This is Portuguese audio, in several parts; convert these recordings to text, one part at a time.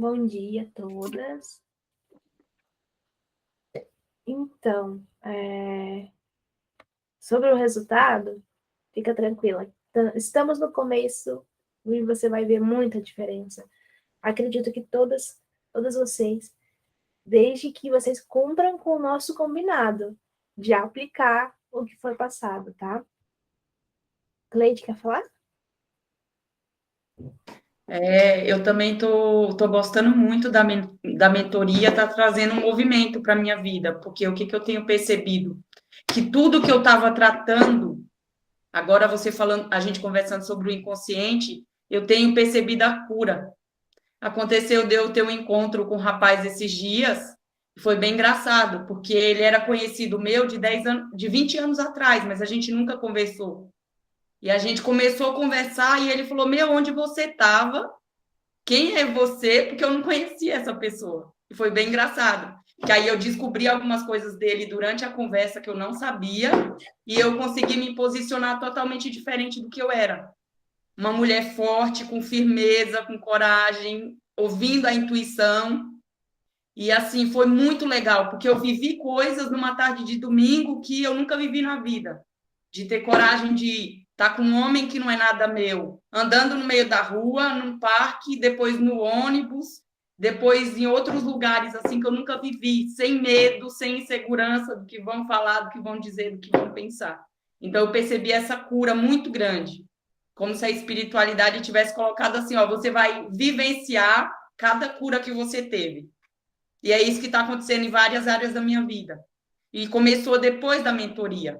Bom dia a todas. Então, sobre o resultado, fica tranquila. Estamos no começo e você vai ver muita diferença. Acredito que todas vocês, desde que vocês cumpram com o nosso combinado de aplicar o que foi passado, tá? Cleide, quer falar? Eu também tô gostando muito da mentoria, tá trazendo um movimento para minha vida, porque o que que eu tenho percebido? Que tudo que eu estava tratando, agora você falando, a gente conversando sobre o inconsciente, eu tenho percebido a cura. Aconteceu de eu ter um encontro com um rapaz esses dias, foi bem engraçado, porque ele era conhecido meu de 10 anos, de 20 anos atrás, mas a gente nunca conversou. E a gente começou a conversar e ele falou: "Meu, onde você estava? Quem é você?" Porque eu não conhecia essa pessoa. E foi bem engraçado. Que aí eu descobri algumas coisas dele durante a conversa que eu não sabia e eu consegui me posicionar totalmente diferente do que eu era. Uma mulher forte, com firmeza, com coragem, ouvindo a intuição. E assim, foi muito legal, porque eu vivi coisas numa tarde de domingo que eu nunca vivi na vida. De ter coragem de estar com um homem que não é nada meu, andando no meio da rua, num parque, depois no ônibus, depois em outros lugares assim que eu nunca vivi, sem medo, sem insegurança do que vão falar, do que vão dizer, do que vão pensar. Então eu percebi essa cura muito grande, como se a espiritualidade tivesse colocado assim, ó, você vai vivenciar cada cura que você teve. E é isso que está acontecendo em várias áreas da minha vida. E começou depois da mentoria.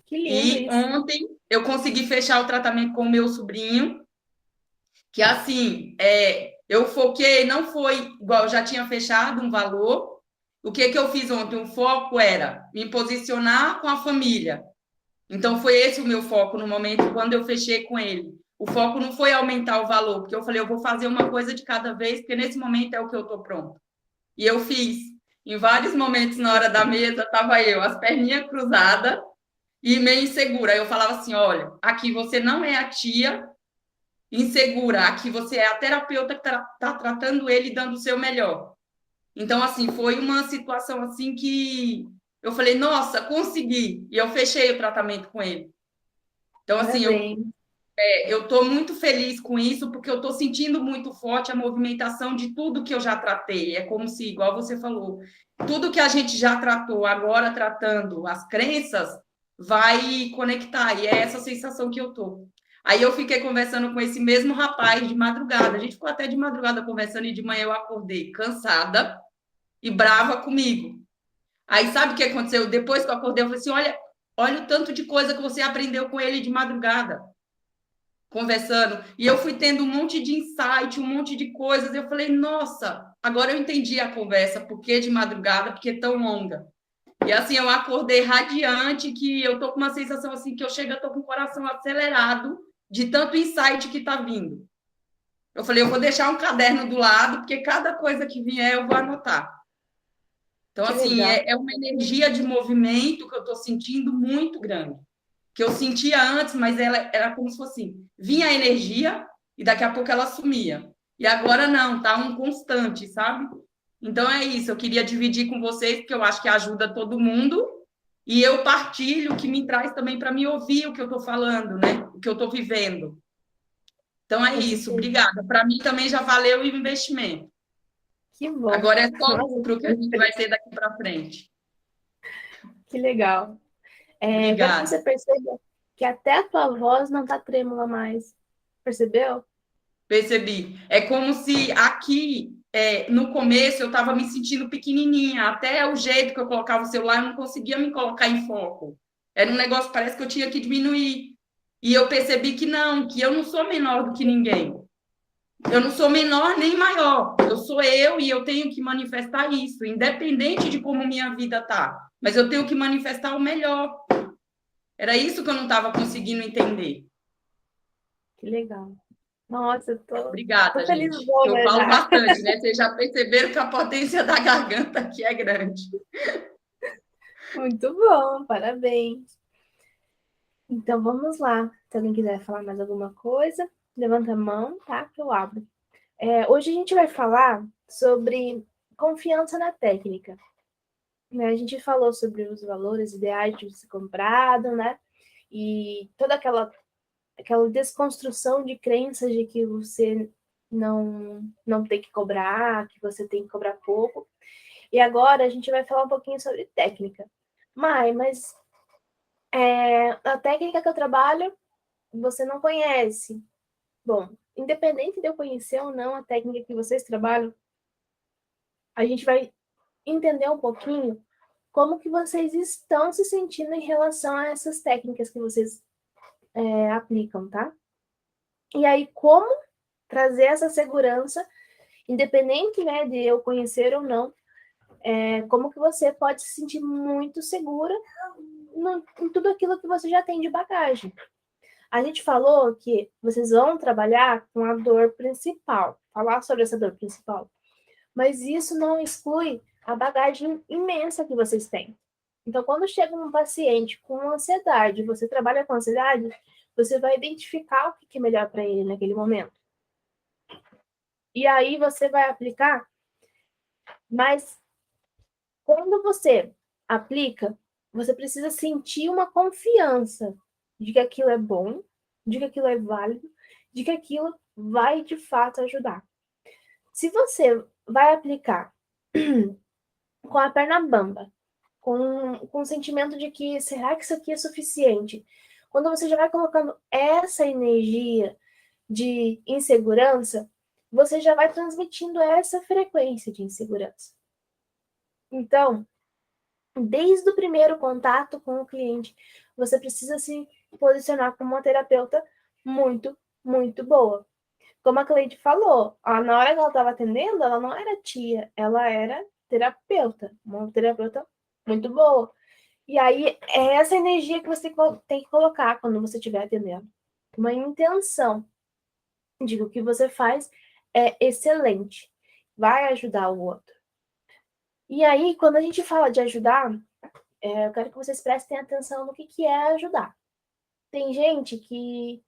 Que lindo E isso. ontem eu consegui fechar o tratamento com o meu sobrinho, que assim, eu foquei, não foi igual, eu já tinha fechado um valor. O que que eu fiz ontem? O foco era me posicionar com a família. Então foi esse o meu foco no momento quando eu fechei com ele. O foco não foi aumentar o valor, porque eu falei, eu vou fazer uma coisa de cada vez, porque nesse momento é o que eu estou pronto. E eu fiz. Em vários momentos na hora da mesa, estava eu, as perninhas cruzadas e meio insegura. Eu falava assim: olha, aqui você não é a tia insegura, aqui você é a terapeuta que está tratando ele e dando o seu melhor. Então, assim, foi uma situação assim que eu falei: nossa, consegui. E eu fechei o tratamento com ele. Então, assim, Parabéns. eu estou muito feliz com isso, porque eu estou sentindo muito forte a movimentação de tudo que eu já tratei. É como se, igual você falou, tudo que a gente já tratou, agora tratando as crenças, vai conectar. E é essa sensação que eu estou. Aí eu fiquei conversando com esse mesmo rapaz de madrugada. A gente ficou até de madrugada conversando e de manhã eu acordei cansada e brava comigo. Aí sabe o que aconteceu? Depois que eu acordei, eu falei assim: olha o tanto de coisa que você aprendeu com ele de madrugada conversando, e eu fui tendo um monte de insight, um monte de coisas. Eu falei, nossa, agora eu entendi a conversa, por que de madrugada, porque é tão longa. E assim, eu acordei radiante, que eu tô com uma sensação assim, que eu chego, eu tô com o coração acelerado de tanto insight que tá vindo. Eu falei, eu vou deixar um caderno do lado, porque cada coisa que vier eu vou anotar. Então, Que assim, legal. é uma energia de movimento que eu estou sentindo muito grande. Que eu sentia antes, mas ela era como se fosse assim, vinha a energia e daqui a pouco ela sumia. E agora não, tá um constante, sabe? Então é isso, eu queria dividir com vocês, porque eu acho que ajuda todo mundo, e eu partilho o que me traz também para me ouvir o que eu estou falando, né? O que eu estou vivendo. Então é Com isso, certeza. obrigada. Para mim também já valeu o investimento. Que bom. Agora é só Nossa, lucro que a gente vai ter daqui para frente. que legal. Agora Obrigada. você percebe que até a tua voz não tá trêmula mais. Percebeu? Percebi. É como se aqui, no começo, eu estava me sentindo pequenininha. Até o jeito que eu colocava o celular, eu não conseguia me colocar em foco. Era um negócio, parece que eu tinha que diminuir. E eu percebi que eu não sou menor do que ninguém. Eu não sou menor nem maior. Eu sou eu e eu tenho que manifestar isso, independente de como minha vida tá. Mas eu tenho que manifestar o melhor. Era isso que eu não estava conseguindo entender. Que legal. Nossa, tô Obrigada, gente. Eu felizona falo já. bastante, né? Vocês já perceberam que a potência da garganta aqui é grande. Muito bom, parabéns. Então vamos lá. Se alguém quiser falar mais alguma coisa, levanta a mão, tá? Que eu abro. Hoje a gente vai falar sobre confiança na técnica, né? A gente falou sobre os valores ideais de ser comprado, né? E toda aquela desconstrução de crenças de que você não tem que cobrar, que você tem que cobrar pouco. E agora a gente vai falar um pouquinho sobre técnica. Mas a técnica que eu trabalho, você não conhece. Bom, independente de eu conhecer ou não a técnica que vocês trabalham, a gente vai entender um pouquinho como que vocês estão se sentindo em relação a essas técnicas que vocês aplicam, tá? E aí, como trazer essa segurança, independente, né, de eu conhecer ou não, como que você pode se sentir muito segura em tudo aquilo que você já tem de bagagem. A gente falou que vocês vão trabalhar com a dor principal, falar sobre essa dor principal, mas isso não exclui a bagagem imensa que vocês têm. Então, quando chega um paciente com ansiedade, você trabalha com ansiedade, você vai identificar o que é melhor para ele naquele momento. E aí você vai aplicar, mas quando você aplica, você precisa sentir uma confiança de que aquilo é bom, de que aquilo é válido, de que aquilo vai de fato ajudar. Se você vai aplicar com a perna bamba, com o sentimento de que será que isso aqui é suficiente? Quando você já vai colocando essa energia de insegurança, você já vai transmitindo essa frequência de insegurança. Então, desde o primeiro contato com o cliente, você precisa se posicionar como uma terapeuta muito, muito boa. Como a Cleide falou, na hora que ela estava atendendo, ela não era tia, ela era terapeuta, uma terapeuta muito boa. E aí, é essa energia que você tem que colocar quando você estiver atendendo. Uma intenção de que o que você faz é excelente, vai ajudar o outro. E aí, quando a gente fala de ajudar, eu quero que vocês prestem atenção no que é ajudar. Tem gente que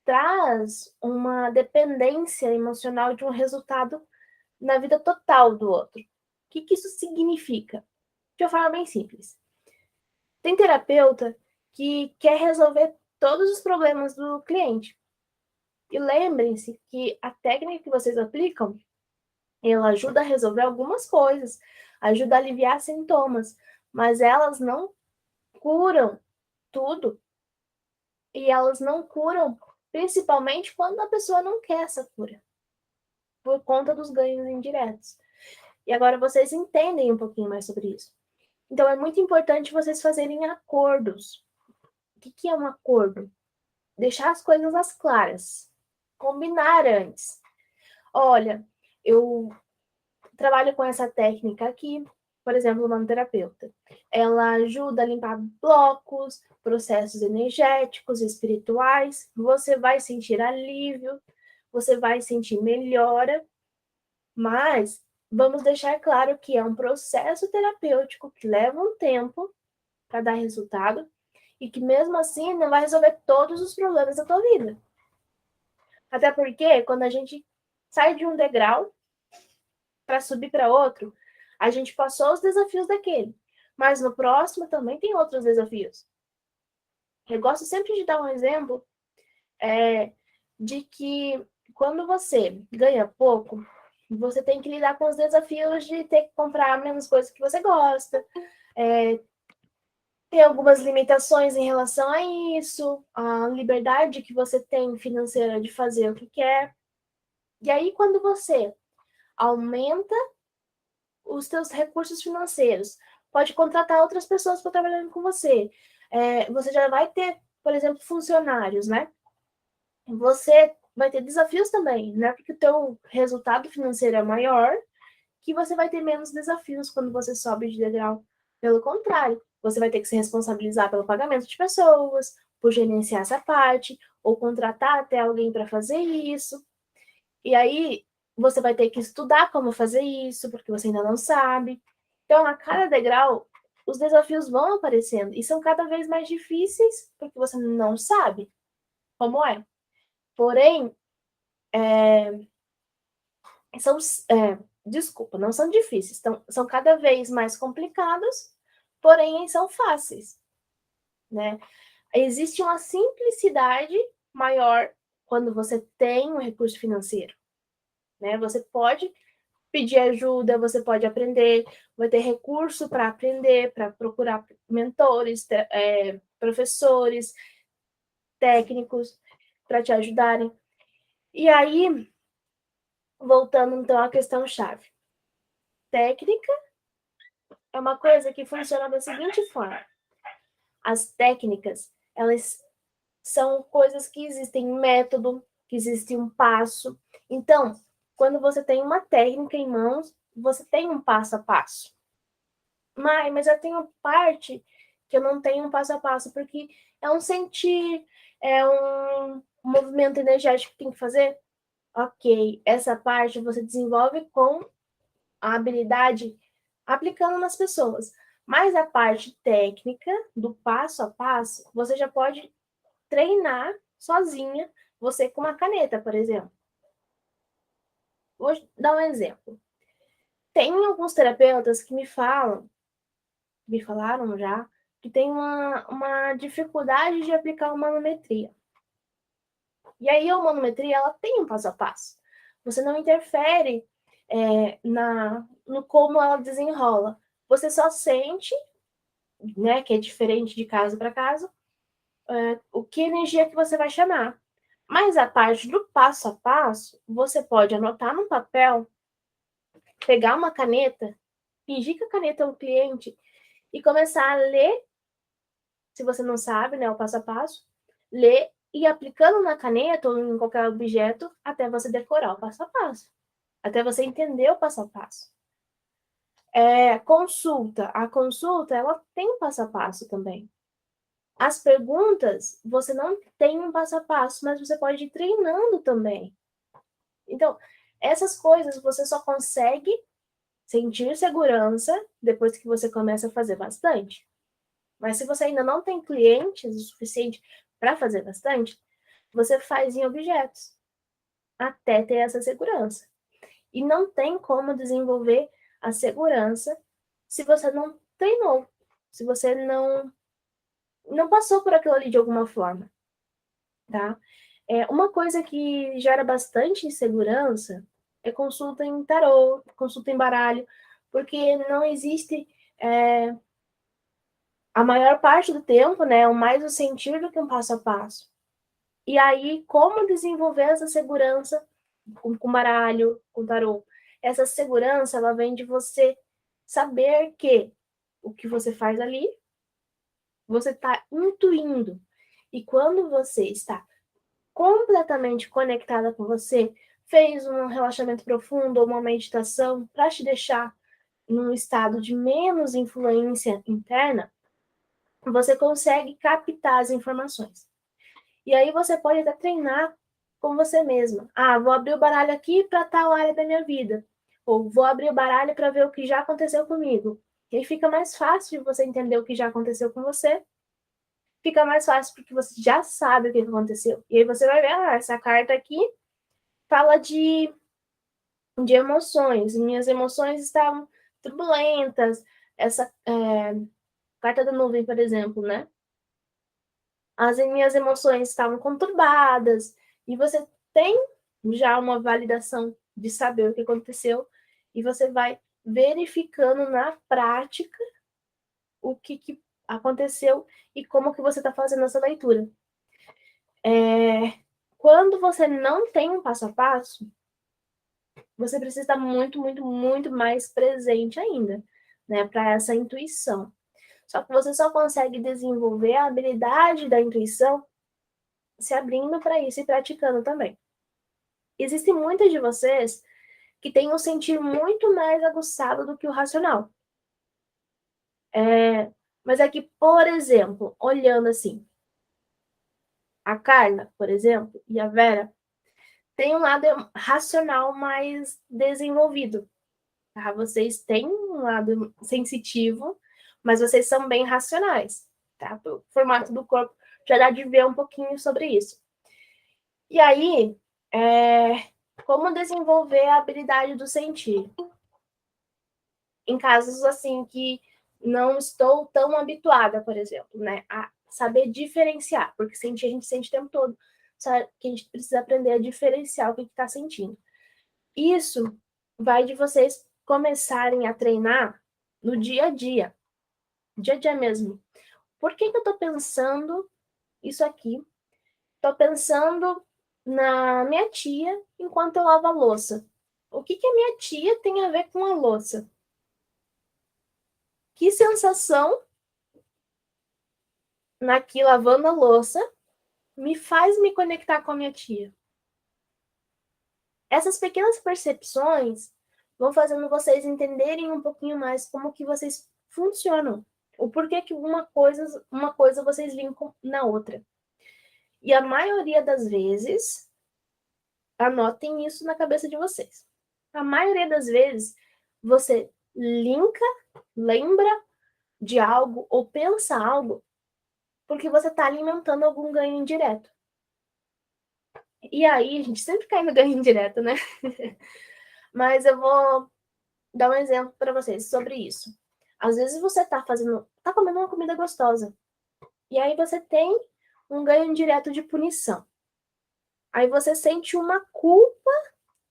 traz uma dependência emocional de um resultado na vida total do outro. O que isso significa? De uma forma bem simples. Tem terapeuta que quer resolver todos os problemas do cliente. E lembrem-se que a técnica que vocês aplicam, ela ajuda a resolver algumas coisas, ajuda a aliviar sintomas, mas elas não curam tudo. E elas não curam, principalmente quando a pessoa não quer essa cura, por conta dos ganhos indiretos. E agora vocês entendem um pouquinho mais sobre isso. Então, é muito importante vocês fazerem acordos. O que é um acordo? Deixar as coisas às claras. Combinar antes. Olha, eu trabalho com essa técnica aqui, por exemplo, uma terapeuta. Ela ajuda a limpar blocos, processos energéticos, espirituais. Você vai sentir alívio, você vai sentir melhora, mas vamos deixar claro que é um processo terapêutico que leva um tempo para dar resultado e que mesmo assim não vai resolver todos os problemas da tua vida. Até porque quando a gente sai de um degrau para subir para outro, a gente passou os desafios daquele, mas no próximo também tem outros desafios. Eu gosto sempre de dar um exemplo de que quando você ganha pouco, você tem que lidar com os desafios de ter que comprar menos coisas que você gosta, ter algumas limitações em relação a isso, a liberdade que você tem financeira de fazer o que quer. E aí, quando você aumenta os seus recursos financeiros, pode contratar outras pessoas para trabalhar com você. Você já vai ter, por exemplo, funcionários, né? Você vai ter desafios também, né? Porque o teu resultado financeiro é maior, que você vai ter menos desafios quando você sobe de degrau. Pelo contrário, você vai ter que se responsabilizar pelo pagamento de pessoas, por gerenciar essa parte, ou contratar até alguém para fazer isso. E aí, você vai ter que estudar como fazer isso, porque você ainda não sabe. Então, a cada degrau, os desafios vão aparecendo e são cada vez mais difíceis, porque você não sabe como é. Porém, são, desculpa, não são difíceis, são cada vez mais complicados, porém são fáceis, né? Existe uma simplicidade maior quando você tem um recurso financeiro, né? Você pode pedir ajuda, você pode aprender, vai ter recurso para aprender, para procurar mentores, professores, técnicos para te ajudarem. E aí, voltando então à questão chave. Técnica é uma coisa que funciona da seguinte forma. As técnicas, elas são coisas que existem método, que existe um passo. Então, quando você tem uma técnica em mãos, você tem um passo a passo. Mas eu tenho parte que eu não tenho um passo a passo, porque é um sentir, é um movimento energético que tem que fazer. Ok, essa parte você desenvolve com a habilidade aplicando nas pessoas. Mas a parte técnica, do passo a passo, você já pode treinar sozinha, você com uma caneta, por exemplo. Vou dar um exemplo. Tem alguns terapeutas que me falaram já, que tem uma dificuldade de aplicar uma manometria. E aí a manometria, ela tem um passo a passo. Você não interfere no como ela desenrola. Você só sente, né, que é diferente de caso para caso, o que energia que você vai chamar. Mas a parte do passo a passo, você pode anotar no papel, pegar uma caneta, fingir que a caneta é um cliente e começar a ler, se você não sabe, né, o passo a passo, ler e aplicando na caneta ou em qualquer objeto até você decorar o passo a passo, até você entender o passo a passo. Consulta. A consulta, ela tem um passo a passo também. As perguntas, você não tem um passo a passo, mas você pode ir treinando também. Então, essas coisas você só consegue sentir segurança depois que você começa a fazer bastante. Mas se você ainda não tem clientes o suficiente para fazer bastante, você faz em objetos até ter essa segurança. E não tem como desenvolver a segurança se você não treinou, se você não passou por aquilo ali de alguma forma, tá? Uma coisa que gera bastante insegurança é consulta em tarô, consulta em baralho, porque não existe a maior parte do tempo, né, mais o sentir do que um passo a passo. E aí, como desenvolver essa segurança com baralho, com tarô? Essa segurança, ela vem de você saber que o que você faz ali, você está intuindo. E quando você está completamente conectada com você, fez um relaxamento profundo ou uma meditação para te deixar num estado de menos influência interna, você consegue captar as informações. E aí você pode até treinar com você mesma. Ah, vou abrir o baralho aqui para tal área da minha vida. Ou vou abrir o baralho para ver o que já aconteceu comigo. E aí fica mais fácil de você entender o que já aconteceu com você. Fica mais fácil porque você já sabe o que aconteceu. E aí você vai ver, essa carta aqui fala de emoções. Minhas emoções estavam turbulentas. Essa carta da nuvem, por exemplo, né? As minhas emoções estavam conturbadas. E você tem já uma validação de saber o que aconteceu. E você vai verificando na prática o que aconteceu e como que você está fazendo essa leitura. Quando você não tem um passo a passo, você precisa estar muito, muito, muito mais presente ainda, né, para essa intuição. Só que você só consegue desenvolver a habilidade da intuição se abrindo para isso e praticando também. Existem muitas de vocês que têm um sentir muito mais aguçado do que o racional. Mas é que, por exemplo, olhando assim, a Carla, por exemplo, e a Vera, tem um lado racional mais desenvolvido. Tá? Vocês têm um lado sensitivo, mas vocês são bem racionais. Tá? O formato do corpo já dá de ver um pouquinho sobre isso. E aí, Como desenvolver a habilidade do sentir? Em casos assim que não estou tão habituada, por exemplo, né, a saber diferenciar, porque sentir a gente sente o tempo todo, só que a gente precisa aprender a diferenciar o que está sentindo. Isso vai de vocês começarem a treinar no dia a dia mesmo. Por que eu estou pensando isso aqui? Estou pensando na minha tia enquanto eu lavo a louça. O que a minha tia tem a ver com a louça? Que sensação naqui lavando a louça me faz me conectar com a minha tia? Essas pequenas percepções vão fazendo vocês entenderem um pouquinho mais como que vocês funcionam. O porquê que uma coisa vocês linkam na outra. E a maioria das vezes, anotem isso na cabeça de vocês. A maioria das vezes, você linka, lembra de algo ou pensa algo porque você está alimentando algum ganho indireto. E aí, a gente sempre cai no ganho indireto, né? Mas eu vou dar um exemplo para vocês sobre isso. Às vezes você tá comendo uma comida gostosa. E aí você tem um ganho indireto de punição. Aí você sente uma culpa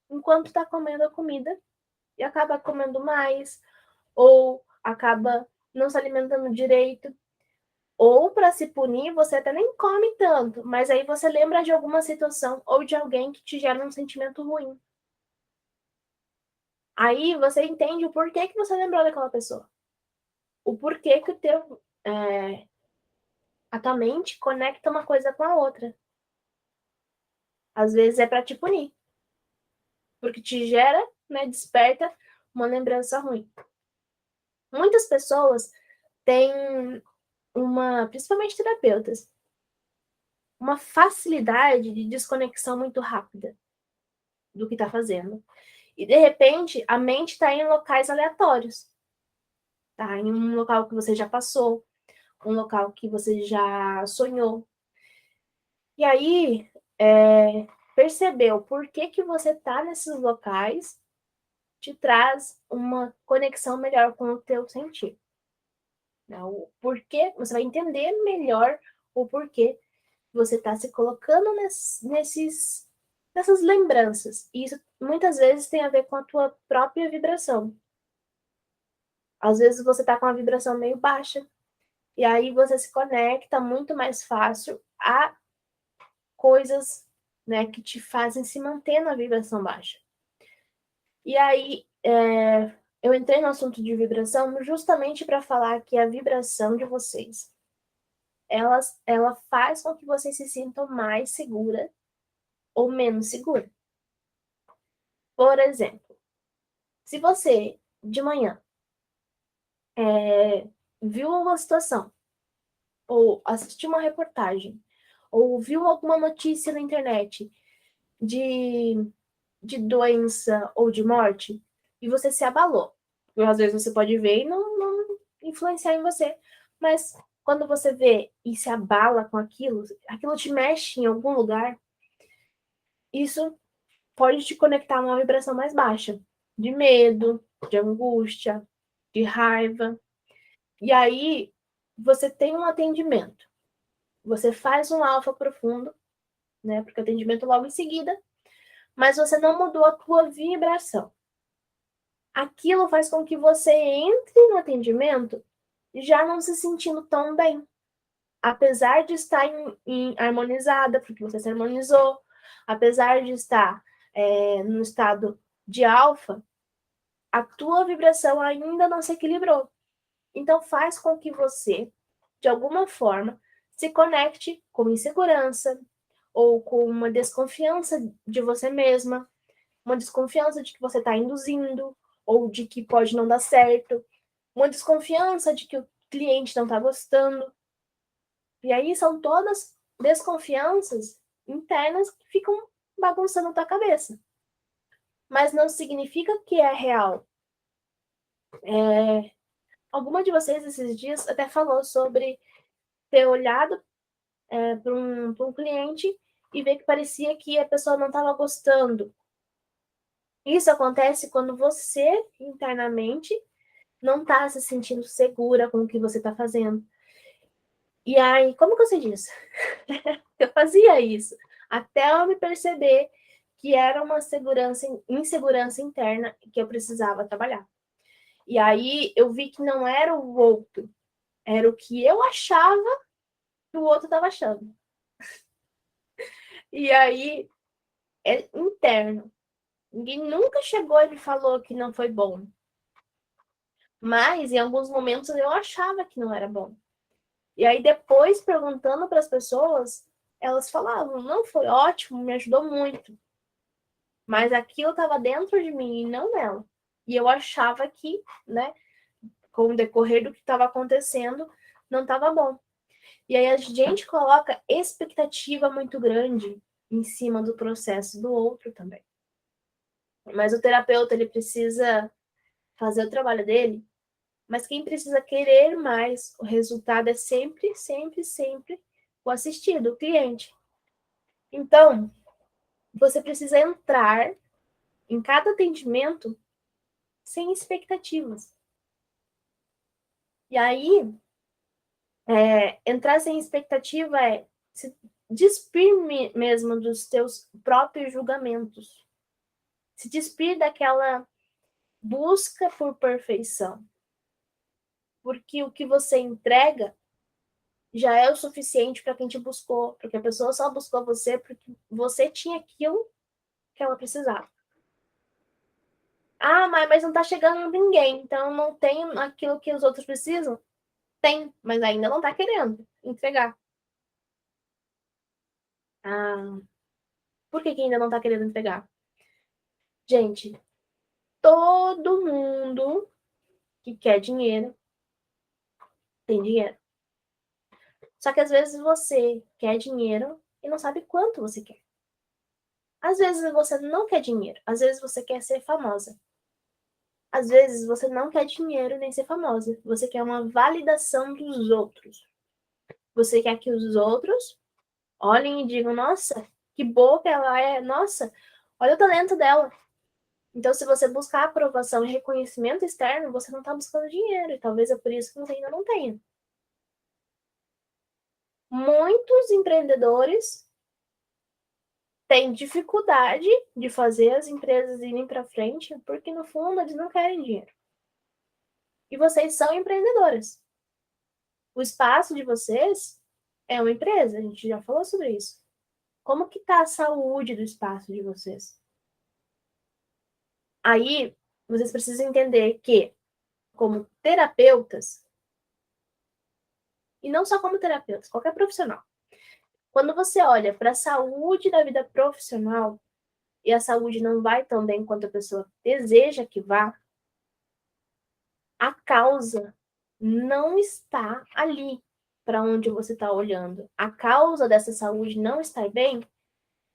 enquanto tá comendo a comida e acaba comendo mais, ou acaba não se alimentando direito. Ou para se punir, você até nem come tanto, mas aí você lembra de alguma situação ou de alguém que te gera um sentimento ruim. Aí você entende o porquê que você lembrou daquela pessoa. O porquê que a tua mente conecta uma coisa com a outra. Às vezes é para te punir, porque te gera, né, desperta uma lembrança ruim. Muitas pessoas têm principalmente terapeutas, uma facilidade de desconexão muito rápida do que está fazendo. E de repente a mente está em locais aleatórios, tá? Em um local que você já passou, um local que você já sonhou. E aí, percebeu por que você está nesses locais te traz uma conexão melhor com o teu sentir. O porquê, você vai entender melhor o porquê você está se colocando nessas lembranças. E isso muitas vezes tem a ver com a tua própria vibração. Às vezes você está com uma vibração meio baixa, e aí você se conecta muito mais fácil a coisas, né, que te fazem se manter na vibração baixa. E aí, eu entrei no assunto de vibração justamente para falar que a vibração de vocês, ela faz com que você se sinta mais segura ou menos segura. Por exemplo, se você, de manhã, viu uma situação, ou assistiu uma reportagem, ou viu alguma notícia na internet de doença ou de morte, e você se abalou. Às vezes você pode ver e não influenciar em você, mas quando você vê e se abala com aquilo te mexe em algum lugar, isso pode te conectar a uma vibração mais baixa, de medo, de angústia, de raiva. E aí você tem um atendimento, você faz um alfa profundo, né? Porque o atendimento logo em seguida, mas você não mudou a tua vibração. Aquilo faz com que você entre no atendimento já não se sentindo tão bem. Apesar de estar em harmonizada, porque você se harmonizou, apesar de estar no estado de alfa, a tua vibração ainda não se equilibrou. Então faz com que você, de alguma forma, se conecte com insegurança ou com uma desconfiança de você mesma, uma desconfiança de que você está induzindo ou de que pode não dar certo, uma desconfiança de que o cliente não está gostando. E aí são todas desconfianças internas que ficam bagunçando a tua cabeça. Mas não significa que é real. Alguma de vocês esses dias até falou sobre ter olhado para um cliente e ver que parecia que a pessoa não estava gostando Isso acontece quando você, internamente, não está se sentindo segura com o que você está fazendo. E aí, como que eu sei disso? Eu fazia isso, até eu me perceber que era uma insegurança interna que eu precisava trabalhar. E aí eu vi que não era o outro, era o que eu achava que o outro estava achando. E aí é interno. Ninguém nunca chegou e me falou que não foi bom. Mas em alguns momentos eu achava que não era bom. E aí depois, perguntando para as pessoas, elas falavam, não, foi ótimo, me ajudou muito. Mas aquilo estava dentro de mim e não nela. E eu achava que, né, com o decorrer do que estava acontecendo, não estava bom. E aí a gente coloca expectativa muito grande em cima do processo do outro também. Mas o terapeuta, ele precisa fazer o trabalho dele, mas quem precisa querer mais o resultado é sempre, sempre, sempre o assistido, o cliente. Então, você precisa entrar em cada atendimento sem expectativas. E aí, entrar sem expectativa é se despir mesmo dos teus próprios julgamentos. Se despir daquela busca por perfeição. Porque o que você entrega já é o suficiente para quem te buscou, porque a pessoa só buscou você porque você tinha aquilo que ela precisava. Ah, mas não tá chegando ninguém, então não tem aquilo que os outros precisam? Tem, mas ainda não tá querendo entregar. Ah, por que ainda não tá querendo entregar? Gente, todo mundo que quer dinheiro tem dinheiro. Só que às vezes você quer dinheiro e não sabe quanto você quer. Às vezes você não quer dinheiro, às vezes você quer ser famosa. Às vezes você não quer dinheiro nem ser famosa, você quer uma validação dos outros. Você quer que os outros olhem e digam: nossa, que boa que ela é, nossa, olha o talento dela. Então, se você buscar aprovação e reconhecimento externo, você não está buscando dinheiro, e talvez é por isso que você ainda não tenha. Muitos empreendedores têm dificuldade de fazer as empresas irem para frente, porque no fundo eles não querem dinheiro. E vocês são empreendedoras. O espaço de vocês é uma empresa, a gente já falou sobre isso. Como que está a saúde do espaço de vocês? Aí, vocês precisam entender que, como terapeutas, e não só como terapeutas, qualquer profissional, quando você olha para a saúde da vida profissional e a saúde não vai tão bem quanto a pessoa deseja que vá, a causa não está ali para onde você está olhando. A causa dessa saúde não estar bem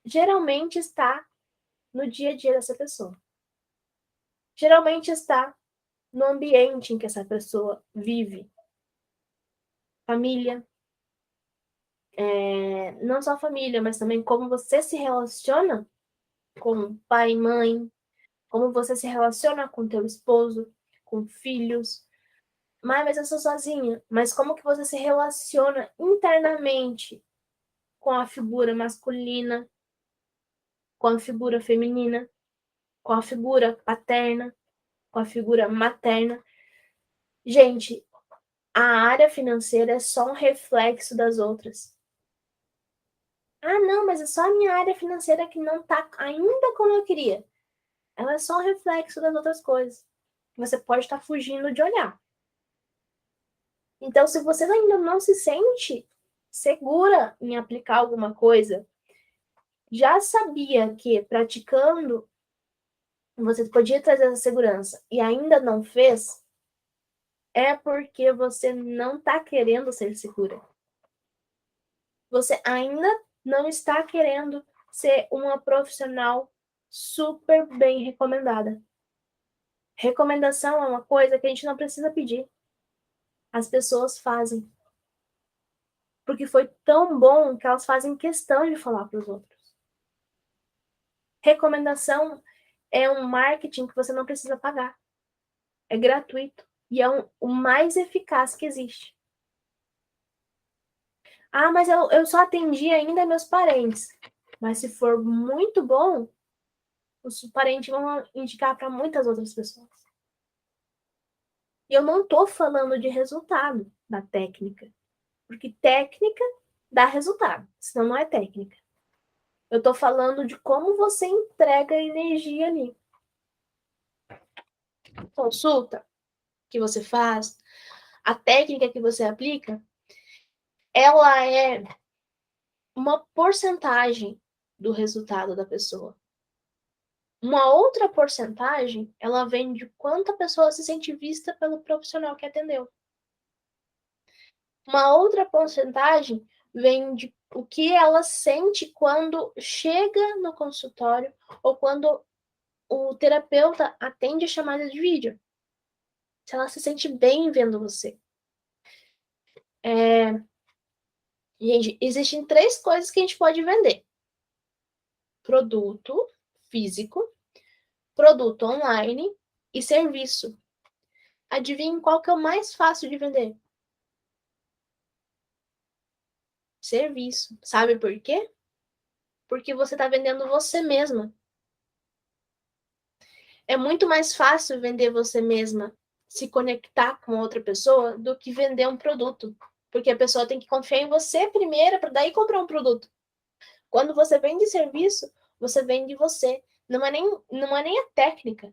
geralmente está no dia a dia dessa pessoa. Geralmente está no ambiente em que essa pessoa vive. Família, não só família, mas também como você se relaciona com pai e mãe, como você se relaciona com teu esposo, com filhos. Mas eu sou sozinha. Mas como que você se relaciona internamente com a figura masculina, com a figura feminina, com a figura paterna, com a figura materna? Gente, a área financeira é só um reflexo das outras. Ah, não, mas é só a minha área financeira que não tá ainda como eu queria. Ela é só um reflexo das outras coisas. Você pode estar fugindo de olhar. Então, se você ainda não se sente segura em aplicar alguma coisa, já sabia que praticando você podia trazer essa segurança e ainda não fez, é porque você não está querendo ser segura. Você ainda não está querendo ser uma profissional super bem recomendada. Recomendação é uma coisa que a gente não precisa pedir. As pessoas fazem. Porque foi tão bom que elas fazem questão de falar para os outros. Recomendação é um marketing que você não precisa pagar. É gratuito. E é o mais eficaz que existe. Ah, mas eu só atendi ainda meus parentes. Mas se for muito bom, os parentes vão indicar para muitas outras pessoas. E eu não estou falando de resultado da técnica. Porque técnica dá resultado, senão não é técnica. Eu estou falando de como você entrega energia ali. Consulta que você faz, a técnica que você aplica, ela é uma porcentagem do resultado da pessoa. Uma outra porcentagem, ela vem de quanto a pessoa se sente vista pelo profissional que atendeu. Uma outra porcentagem vem de o que ela sente quando chega no consultório ou quando o terapeuta atende a chamada de vídeo. Se ela se sente bem vendo você. Gente, existem 3 coisas que a gente pode vender: produto físico, produto online e serviço. Adivinhe qual que é o mais fácil de vender? Serviço. Sabe por quê? Porque você está vendendo você mesma. É muito mais fácil vender você mesma, se conectar com outra pessoa, do que vender um produto. Porque a pessoa tem que confiar em você primeiro, para daí comprar um produto. Quando você vende serviço, você vende você. Não é nem a técnica.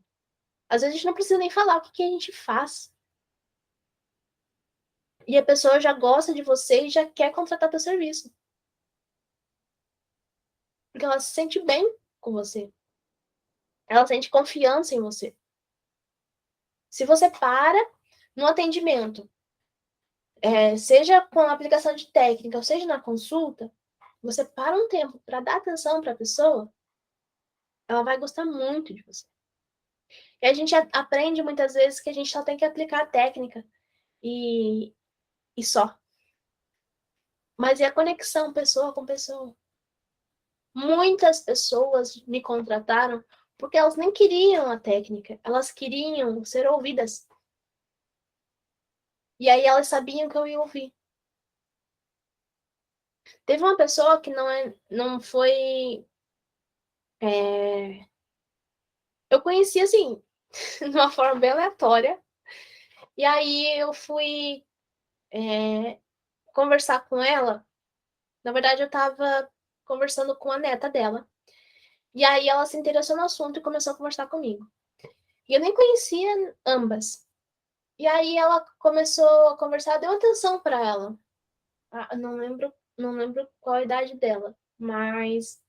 Às vezes a gente não precisa nem falar o que a gente faz. E a pessoa já gosta de você e já quer contratar teu serviço. Porque ela se sente bem com você. Ela sente confiança em você. Se você para no atendimento, seja com a aplicação de técnica, ou seja na consulta, você para um tempo para dar atenção para a pessoa, ela vai gostar muito de você. E a gente aprende muitas vezes que a gente só tem que aplicar a técnica e só. Mas e a conexão pessoa com pessoa? Muitas pessoas me contrataram porque elas nem queriam a técnica, elas queriam ser ouvidas. E aí elas sabiam que eu ia ouvir. Teve uma pessoa que não foi. Eu conheci assim, de uma forma bem aleatória. E aí eu fui conversar com ela. Na verdade, eu estava conversando com a neta dela. E aí ela se interessou no assunto e começou a conversar comigo. E eu nem conhecia ambas. E aí ela começou a conversar, deu atenção para ela. Não lembro qual a idade dela, mas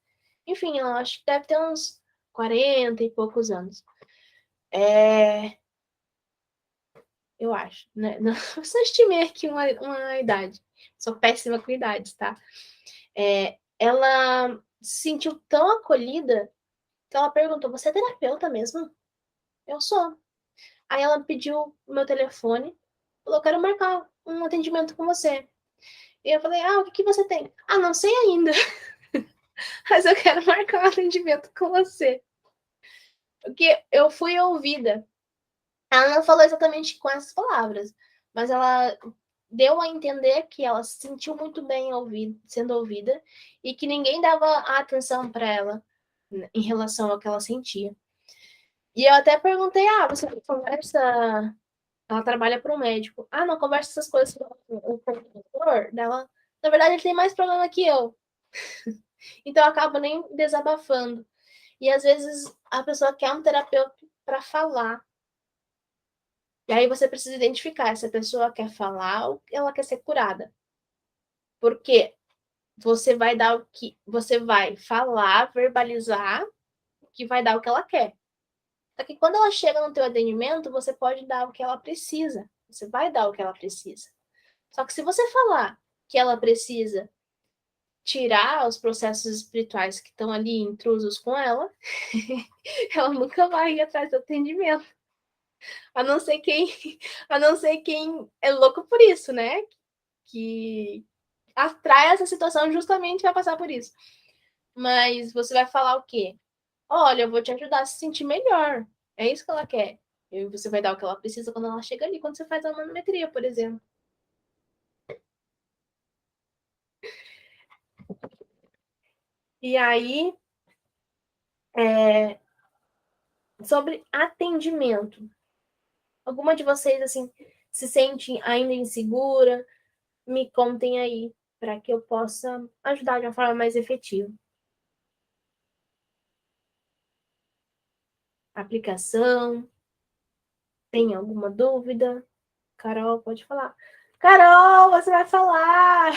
enfim, ela acho que deve ter uns 40 e poucos anos. Eu acho, né? Não, eu só estimei aqui uma idade. Sou péssima com idades, tá? Ela se sentiu tão acolhida que ela perguntou: Você é terapeuta mesmo? Eu sou. Aí ela pediu o meu telefone, falou: Quero marcar um atendimento com você. E eu falei: o que você tem? Não sei ainda, mas eu quero marcar um atendimento com você. Porque eu fui ouvida. Ela não falou exatamente com essas palavras, mas ela deu a entender que ela se sentiu muito bem sendo ouvida e que ninguém dava atenção para ela em relação ao que ela sentia. E eu até perguntei: você conversa? Ela trabalha para um médico. Não conversa essas coisas com o doutor dela. Na verdade, ele tem mais problema que eu. Então, eu acabo nem desabafando. E às vezes a pessoa quer um terapeuta para falar. E aí você precisa identificar se a pessoa quer falar ou ela quer ser curada. Porque você vai falar, verbalizar, que vai dar o que ela quer. Só que quando ela chega no teu atendimento, você pode dar o que ela precisa. Você vai dar o que ela precisa. Só que se você falar que ela precisa tirar os processos espirituais que estão ali intrusos com ela, ela nunca vai ir atrás do atendimento. A não ser quem, a não ser quem é louco por isso, né? Que atrai essa situação justamente para passar por isso. Mas você vai falar o quê? olha, eu vou te ajudar a se sentir melhor. É isso que ela quer. E você vai dar o que ela precisa quando ela chega ali, quando você faz a manometria, por exemplo. E aí, sobre atendimento. Alguma de vocês, assim, se sente ainda insegura? Me contem aí, para que eu possa ajudar de uma forma mais efetiva. Aplicação, tem alguma dúvida? Carol, pode falar. Carol, você vai falar!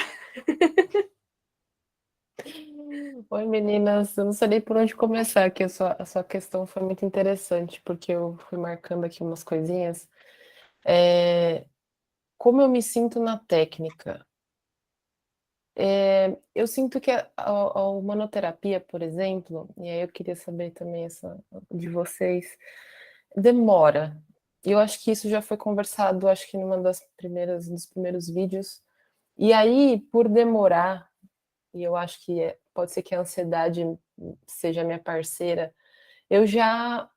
Oi, meninas. Eu não sei nem por onde começar, que a sua questão foi muito interessante, porque eu fui marcando aqui umas coisinhas. É, como eu me sinto na técnica? Eu sinto que a humanoterapia, por exemplo, e aí eu queria saber também de vocês, demora. E eu acho que isso já foi conversado, acho que numa dos primeiros vídeos. E aí, por demorar, e eu acho que pode ser que a ansiedade seja minha parceira, eu já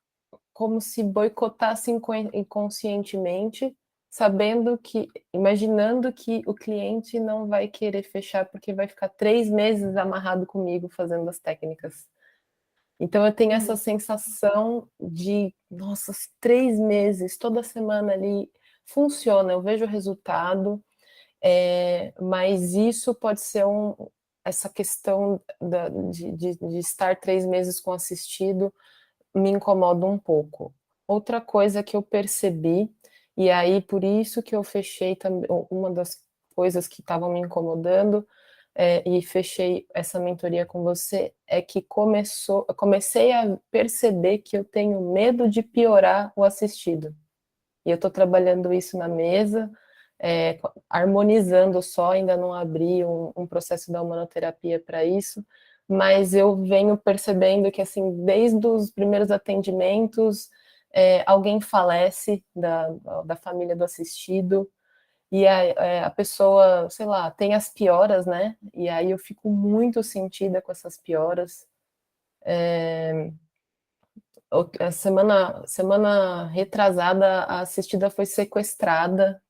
como se boicotasse inconscientemente, sabendo que, imaginando que o cliente não vai querer fechar porque vai ficar 3 meses amarrado comigo fazendo as técnicas. Então eu tenho essa sensação de, nossa, 3 meses, toda semana ali funciona, eu vejo o resultado, mas isso pode ser essa questão de estar 3 meses com assistido me incomoda um pouco. Outra coisa que eu percebi, e aí por isso que eu fechei também, uma das coisas que estavam me incomodando, e fechei essa mentoria com você, é que eu comecei a perceber que eu tenho medo de piorar o assistido. E eu estou trabalhando isso na mesa, harmonizando só, ainda não abri um processo da humanoterapia para isso, mas eu venho percebendo que, assim, desde os primeiros atendimentos, alguém falece da família do assistido, e a pessoa, sei lá, tem as pioras, né? E aí eu fico muito sentida com essas pioras. A semana retrasada, a assistida foi sequestrada,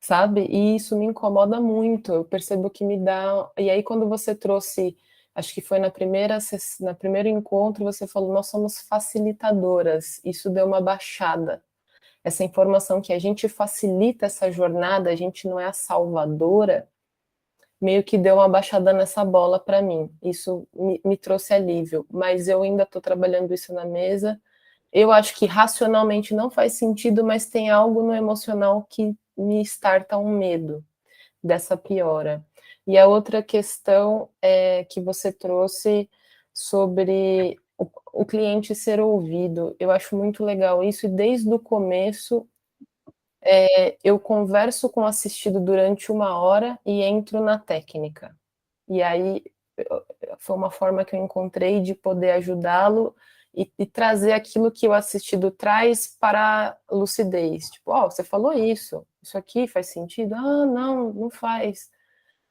sabe? E isso me incomoda muito. Eu percebo que me dá. E aí, quando você trouxe, acho que foi na primeiro encontro, você falou, nós somos facilitadoras. Isso deu uma baixada. Essa informação que a gente facilita essa jornada, a gente não é a salvadora, meio que deu uma baixada nessa bola para mim. Isso me trouxe alívio, mas eu ainda estou trabalhando isso na mesa. Eu acho que racionalmente não faz sentido, mas tem algo no emocional que me starta um medo dessa piora. E a outra questão é que você trouxe sobre o cliente ser ouvido. Eu acho muito legal isso, e desde o começo eu converso com o assistido durante 1 hora e entro na técnica. E aí foi uma forma que eu encontrei de poder ajudá-lo e trazer aquilo que o assistido traz para a lucidez. Tipo, ó, você falou isso aqui faz sentido? Ah, não, não faz.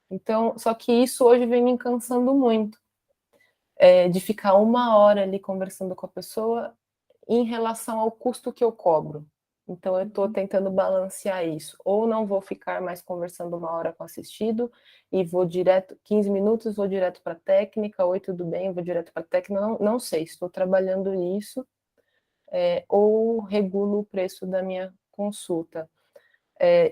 Então, só que isso hoje vem me cansando muito, de ficar 1 hora ali conversando com a pessoa em relação ao custo que eu cobro. Então, eu estou tentando balancear isso. Ou não vou ficar mais conversando 1 hora com o assistido e vou direto, 15 minutos, vou direto para a técnica, oi, tudo bem, vou direto para a técnica, não, não sei, estou trabalhando isso, ou regulo o preço da minha consulta.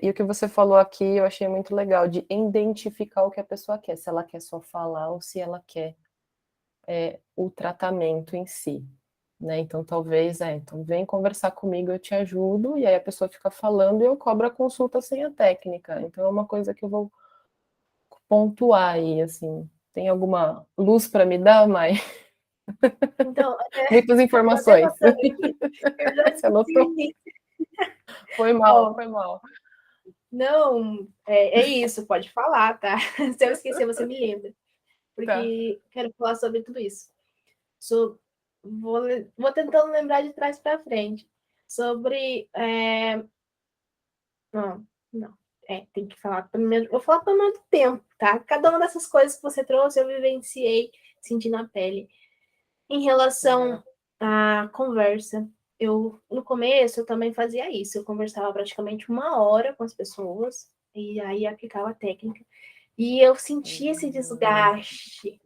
E o que você falou aqui, eu achei muito legal, de identificar o que a pessoa quer, se ela quer só falar ou se ela quer o tratamento em si. Né? Então, talvez, então vem conversar comigo, eu te ajudo, e aí a pessoa fica falando e eu cobro a consulta sem a técnica. Então, é uma coisa que eu vou pontuar aí, assim. Tem alguma luz para me dar, Mai? Então, Muitas eu tô até informações. anotando aqui. Eu já Você anotou? esqueci. Foi mal, Ó, foi mal. não, é isso, pode falar, tá? Se eu esquecer, você me lembra. Tá. Porque quero falar sobre tudo isso. So, vou, vou tentando lembrar de trás para frente. Sobre. Não, não. Tem que falar primeiro. Vou falar pelo menos do tempo, tá? Cada uma dessas coisas que você trouxe, eu vivenciei, senti na pele. Em relação Legal. a conversa. No começo, eu também fazia isso. Eu conversava praticamente 1 hora com as pessoas e aí aplicava a técnica. E eu sentia esse desgaste.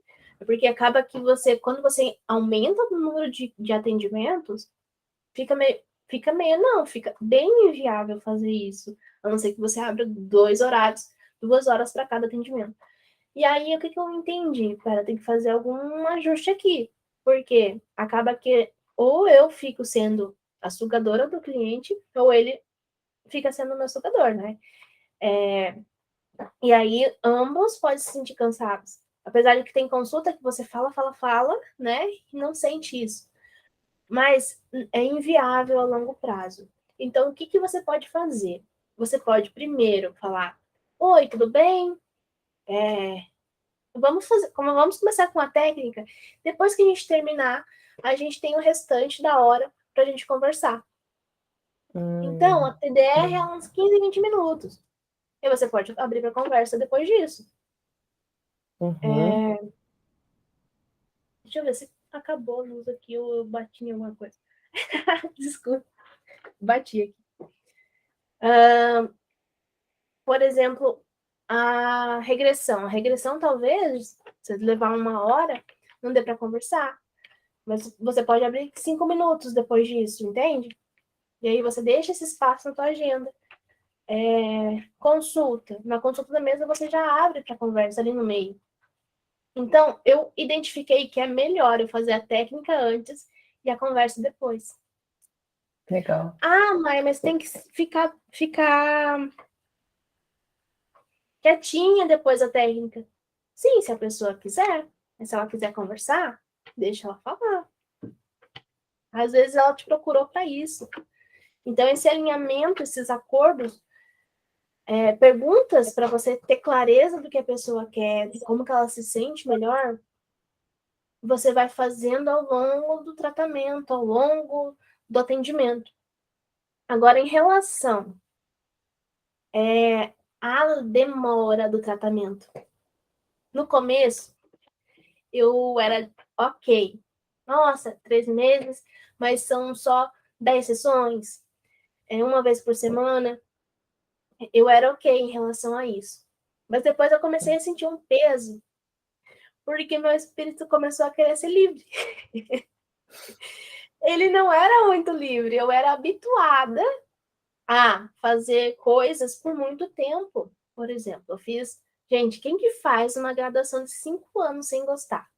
Porque acaba que quando você aumenta o número de atendimentos, fica bem inviável fazer isso. A não ser que você abra 2 horas para cada atendimento. E aí, o que eu entendi? Pera, tem que fazer algum ajuste aqui. Porque acaba que ou eu fico sendo a sugadora do cliente, ou ele fica sendo o meu sugador, né? E aí, ambos podem se sentir cansados. Apesar de que tem consulta que você fala, né? E não sente isso. Mas é inviável a longo prazo. Então, o que você pode fazer? Você pode primeiro falar: oi, tudo bem? Vamos começar com a técnica. Depois que a gente terminar, a gente tem o restante da hora para a gente conversar. Então, a TDR é uns 15, 20 minutos. E você pode abrir para conversa depois disso. Uhum. Deixa eu ver se acabou a luz aqui ou eu bati em alguma coisa. Desculpa, bati aqui. Por exemplo, a regressão. A regressão, talvez, se levar 1 hora, não dê para conversar. Mas você pode abrir 5 minutos depois disso, entende? E aí você deixa esse espaço na tua agenda. Consulta. Na consulta da mesa você já abre para conversa ali no meio. Então, eu identifiquei que é melhor eu fazer a técnica antes e a conversa depois. Legal. Ah, mas tem que ficar quietinha depois da técnica. Sim, se a pessoa quiser. Mas se ela quiser conversar, deixa ela falar. Às vezes ela te procurou para isso. Então, esse alinhamento, esses acordos, perguntas para você ter clareza do que a pessoa quer, de como que ela se sente melhor, você vai fazendo ao longo do tratamento, ao longo do atendimento. Agora, em relação à demora do tratamento. No começo, eu era ok. Nossa, 3 meses, mas são só 10 sessões, uma vez por semana. Eu era ok em relação a isso. Mas depois eu comecei a sentir um peso, porque meu espírito começou a querer ser livre. Ele não era muito livre, eu era habituada a fazer coisas por muito tempo. Por exemplo, eu fiz. Gente, quem que faz uma graduação de 5 anos sem gostar?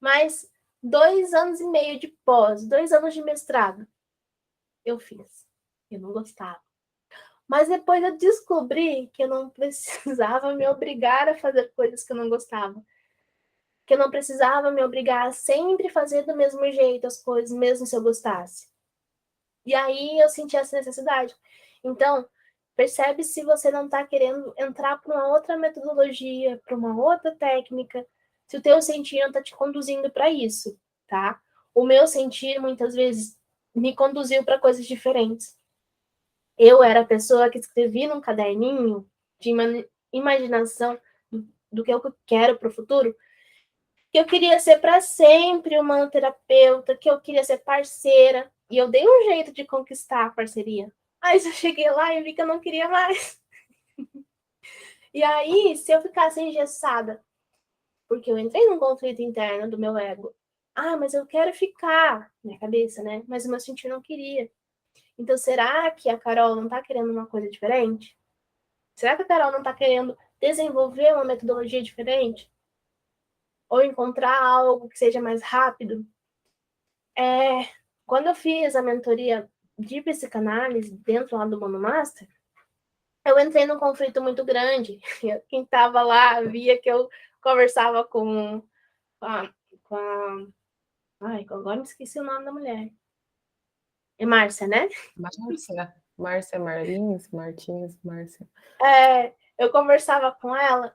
Mas 2 anos e meio de pós, 2 anos de mestrado, eu fiz. Eu não gostava. Mas depois eu descobri que eu não precisava me obrigar a fazer coisas que eu não gostava. Que eu não precisava me obrigar a sempre fazer do mesmo jeito as coisas, mesmo se eu gostasse. E aí eu senti essa necessidade. Então, percebe se você não está querendo entrar para uma outra metodologia, para uma outra técnica, se o teu sentir não está te conduzindo para isso, tá? O meu sentir, muitas vezes, me conduziu para coisas diferentes. Eu era a pessoa que escrevia num caderninho de imaginação do que eu quero para o futuro, que eu queria ser para sempre uma terapeuta, que eu queria ser parceira, e eu dei um jeito de conquistar a parceria. Aí eu cheguei lá e vi que eu não queria mais. E aí, se eu ficasse engessada, porque eu entrei num conflito interno do meu ego, mas eu quero ficar, minha cabeça, né? Mas o meu sentir não queria. Então, será que a Carol não tá querendo uma coisa diferente? Será que a Carol não tá querendo desenvolver uma metodologia diferente? Ou encontrar algo que seja mais rápido? Quando eu fiz a mentoria de psicanálise dentro lá do Monomaster, eu entrei num conflito muito grande. Quem estava lá via que eu conversava com a, com a... Ai, agora me esqueci o nome da mulher. É Márcia, né? Márcia Martins, Márcia. Eu conversava com ela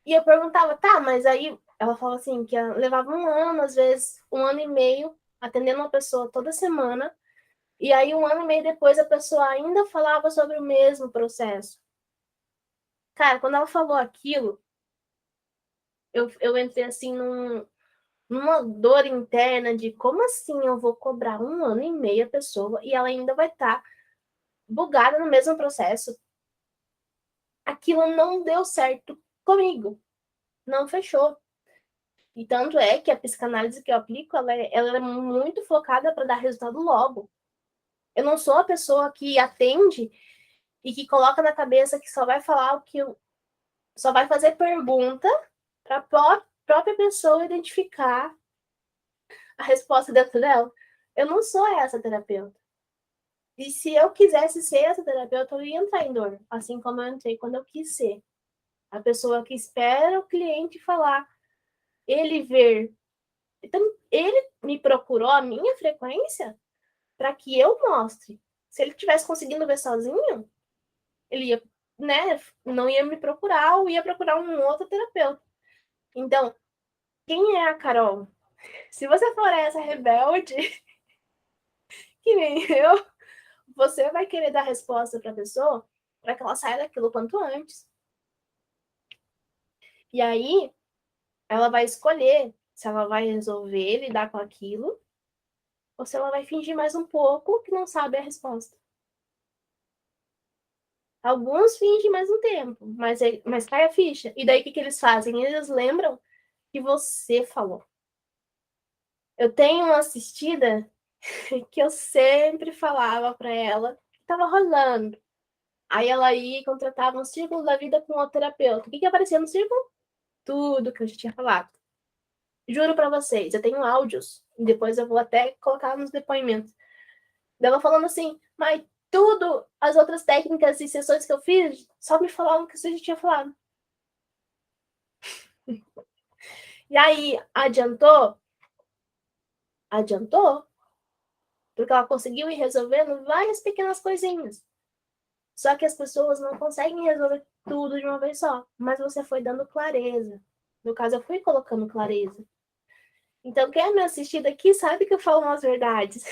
e eu perguntava, tá, mas aí ela falava assim, que levava 1 ano, às vezes 1 ano e meio, atendendo uma pessoa toda semana, e aí 1 ano e meio depois a pessoa ainda falava sobre o mesmo processo. Cara, quando ela falou aquilo, eu entrei assim numa dor interna de como assim eu vou cobrar 1 ano e meio a pessoa e ela ainda vai estar bugada no mesmo processo. Aquilo não deu certo comigo, não fechou. E tanto é que a psicanálise que eu aplico, ela é muito focada para dar resultado logo. Eu não sou a pessoa que atende e que coloca na cabeça que só vai falar o que só vai fazer pergunta para a própria pessoa identificar a resposta dentro dela. Eu não sou essa terapeuta. E se eu quisesse ser essa terapeuta, eu ia entrar em dor, assim como eu entrei quando eu quis ser. A pessoa que espera o cliente falar, ele ver. Então, ele me procurou a minha frequência para que eu mostre. Se ele tivesse conseguindo ver sozinho, ele ia, né, não ia me procurar ou ia procurar um outro terapeuta. Então, quem é a Carol? Se você for essa rebelde, que nem eu, você vai querer dar resposta para a pessoa para que ela saia daquilo quanto antes. E aí, ela vai escolher se ela vai resolver lidar com aquilo ou se ela vai fingir mais um pouco que não sabe a resposta. Alguns fingem mais um tempo, mas cai a ficha. E daí o que eles fazem? Eles lembram que você falou. Eu tenho uma assistida que eu sempre falava para ela que estava rolando. Aí ela ia e contratava um círculo da vida com o terapeuta. O que aparecia no círculo? Tudo que eu já tinha falado. Juro para vocês, eu tenho áudios. E depois eu vou até colocar nos depoimentos. Dela falando assim, mas tudo, as outras técnicas e sessões que eu fiz, só me falavam que você já tinha falado. E aí, adiantou? Adiantou. Porque ela conseguiu ir resolvendo várias pequenas coisinhas. Só que as pessoas não conseguem resolver tudo de uma vez só. Mas você foi dando clareza. No caso, eu fui colocando clareza. Então, quem é me assistir aqui sabe que eu falo umas verdades.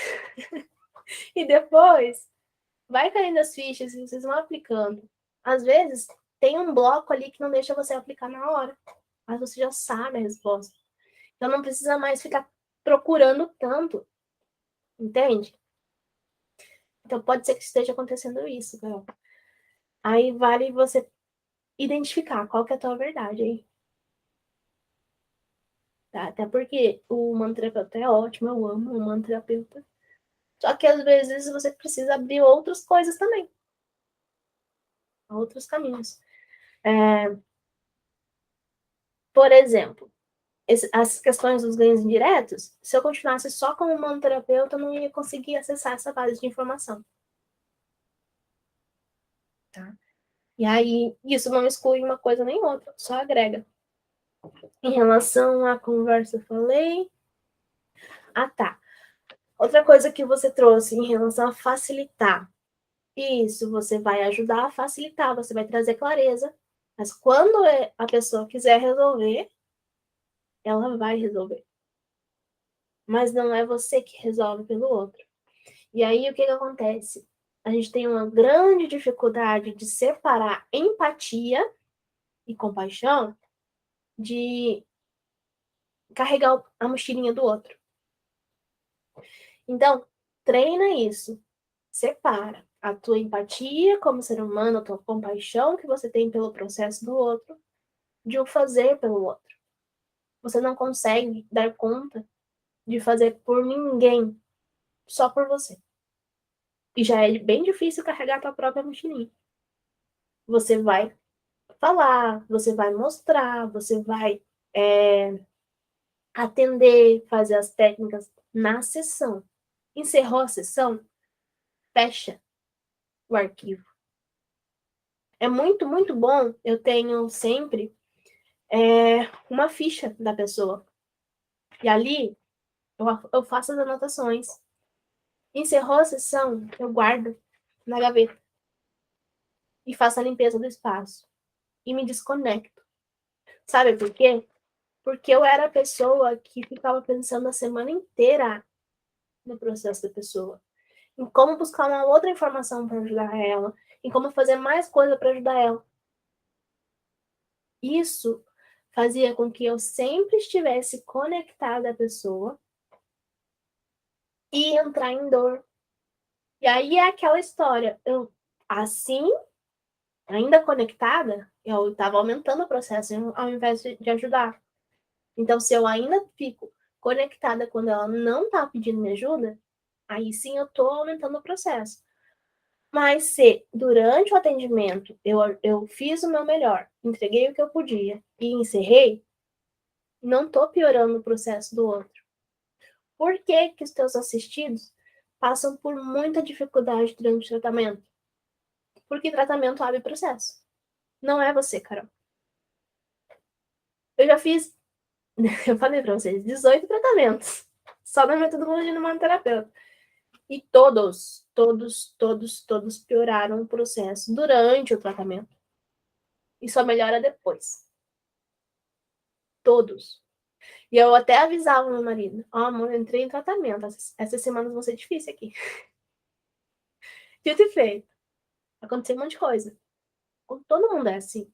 E depois, vai caindo as fichas e vocês vão aplicando. Às vezes, tem um bloco ali que não deixa você aplicar na hora. Mas você já sabe a resposta. Então, não precisa mais ficar procurando tanto. Entende? Então, pode ser que esteja acontecendo isso, Carol. Aí vale você identificar qual que é a tua verdade aí. Tá? Até porque o manterapeuta é ótimo, eu amo o manterapeuta. Só que às vezes você precisa abrir outras coisas também. Outros caminhos. Por exemplo, as questões dos ganhos indiretos, se eu continuasse só como manterapeuta, eu não ia conseguir acessar essa base de informação. Tá? E aí, isso não exclui uma coisa nem outra, só agrega. Em relação à conversa, eu falei. Ah, tá. Outra coisa que você trouxe em relação a facilitar. Isso, você vai ajudar a facilitar, você vai trazer clareza. Mas quando a pessoa quiser resolver, ela vai resolver. Mas não é você que resolve pelo outro. E aí, o que acontece? A gente tem uma grande dificuldade de separar empatia e compaixão de carregar a mochilinha do outro. Então, treina isso. Separa a tua empatia como ser humano, a tua compaixão que você tem pelo processo do outro, de o fazer pelo outro. Você não consegue dar conta de fazer por ninguém, só por você. E já é bem difícil carregar a tua própria mochilinha. Você vai falar, você vai mostrar, você vai atender, fazer as técnicas na sessão. Encerrou a sessão, fecha o arquivo. É muito, muito bom. Eu tenho sempre uma ficha da pessoa. E ali eu faço as anotações. Encerrou a sessão, eu guardo na gaveta. E faço a limpeza do espaço. E me desconecto. Sabe por quê? Porque eu era a pessoa que ficava pensando a semana inteira no processo da pessoa. Em como buscar uma outra informação para ajudar ela. Em como fazer mais coisa para ajudar ela. Isso fazia com que eu sempre estivesse conectada à pessoa e entrar em dor. E aí é aquela história, eu assim, ainda conectada, eu estava aumentando o processo ao invés de ajudar. Então, se eu ainda fico conectada quando ela não está pedindo minha ajuda, aí sim eu estou aumentando o processo. Mas se durante o atendimento eu fiz o meu melhor, entreguei o que eu podia e encerrei, não estou piorando o processo do outro. Por que que os teus assistidos passam por muita dificuldade durante o tratamento? Porque tratamento abre processo. Não é você, Carol. Eu já fiz, eu falei pra vocês, 18 tratamentos. Só na metodologia do humanoterapeuta. E todos pioraram o processo durante o tratamento. E só melhora depois. Todos. E eu até avisava meu marido, amor, eu entrei em tratamento. Essas semanas vão ser difíceis aqui. Dito e feito. Aconteceu um monte de coisa. Todo mundo é assim.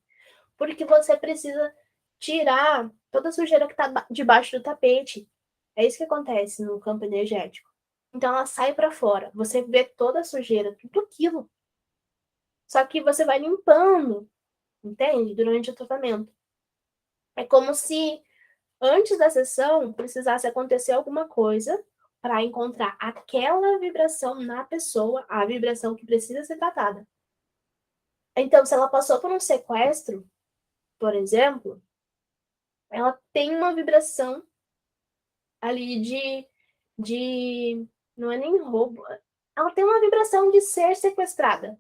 Porque você precisa tirar toda a sujeira que está debaixo do tapete. É isso que acontece no campo energético. Então ela sai para fora. Você vê toda a sujeira, tudo aquilo. Só que você vai limpando, entende? Durante o tratamento. É como se antes da sessão precisasse acontecer alguma coisa para encontrar aquela vibração na pessoa, a vibração que precisa ser tratada. Então, se ela passou por um sequestro, por exemplo, ela tem uma vibração ali de não é nem roubo, ela tem uma vibração de ser sequestrada,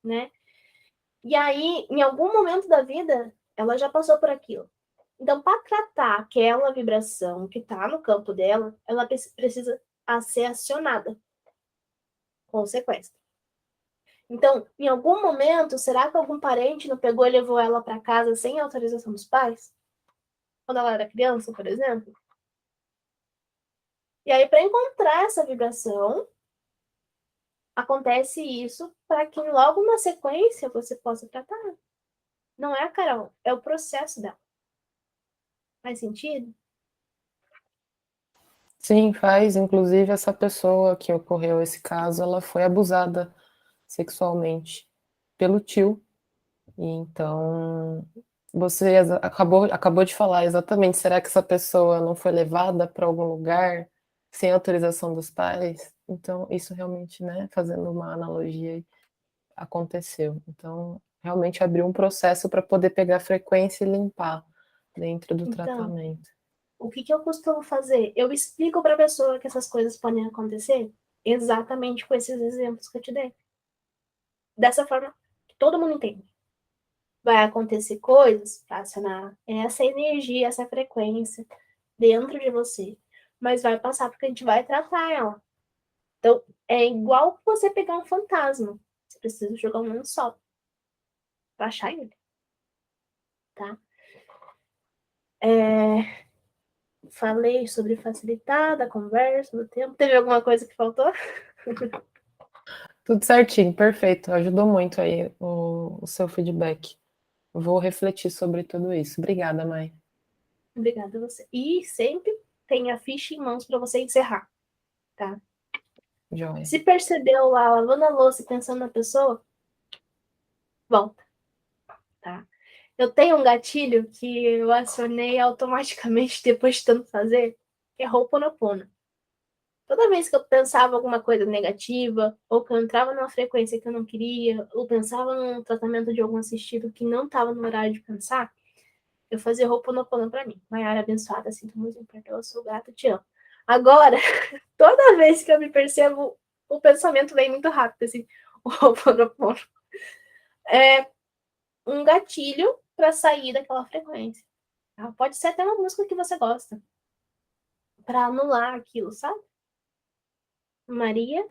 né? E aí, em algum momento da vida, ela já passou por aquilo. Então, para tratar aquela vibração que está no campo dela, ela precisa ser acionada com o sequestro. Então, em algum momento, será que algum parente não pegou e levou ela para casa sem autorização dos pais? Quando ela era criança, por exemplo? E aí, para encontrar essa vibração, acontece isso para que logo na sequência você possa tratar. Não é a Carol, é o processo dela. Faz sentido? Sim, faz. Inclusive, essa pessoa que ocorreu esse caso, ela foi abusada sexualmente pelo tio. E então, você acabou de falar exatamente. Será que essa pessoa não foi levada para algum lugar sem autorização dos pais? Então, isso realmente, né, fazendo uma analogia, aconteceu. Então, realmente abriu um processo para poder pegar frequência e limpar dentro do Então, tratamento. o que eu costumo fazer? Eu explico para a pessoa que essas coisas podem acontecer exatamente com esses exemplos que eu te dei. Dessa forma que todo mundo entende. Vai acontecer coisas, vai acionar essa energia, essa frequência dentro de você. Mas vai passar porque a gente vai tratar ela. Então, é igual você pegar um fantasma. Você precisa jogar um lençol para achar ele, tá? Falei sobre facilitar da conversa, do tempo. Teve alguma coisa que faltou? Tudo certinho, perfeito. Ajudou muito aí o seu feedback. Vou refletir sobre tudo isso. Obrigada, Mai. Obrigada a você. E sempre tenha a ficha em mãos para você encerrar, tá? Joia. Se percebeu lá lavando a louça e pensando na pessoa, volta, tá? Eu tenho um gatilho que eu acionei automaticamente depois de tanto fazer, que é Ho'oponopono. Toda vez que eu pensava alguma coisa negativa, ou que eu entrava numa frequência que eu não queria, ou pensava num tratamento de algum assistido que não estava no horário de pensar, eu fazia Ho'oponopono pra mim. Maiara abençoada, sinto muito, perdoa, sou gata, te amo. Agora, toda vez que eu me percebo, o pensamento vem muito rápido, assim, o Ho'oponopono. É um gatilho para sair daquela frequência. Tá? Pode ser até uma música que você gosta, para anular aquilo, sabe? Maria?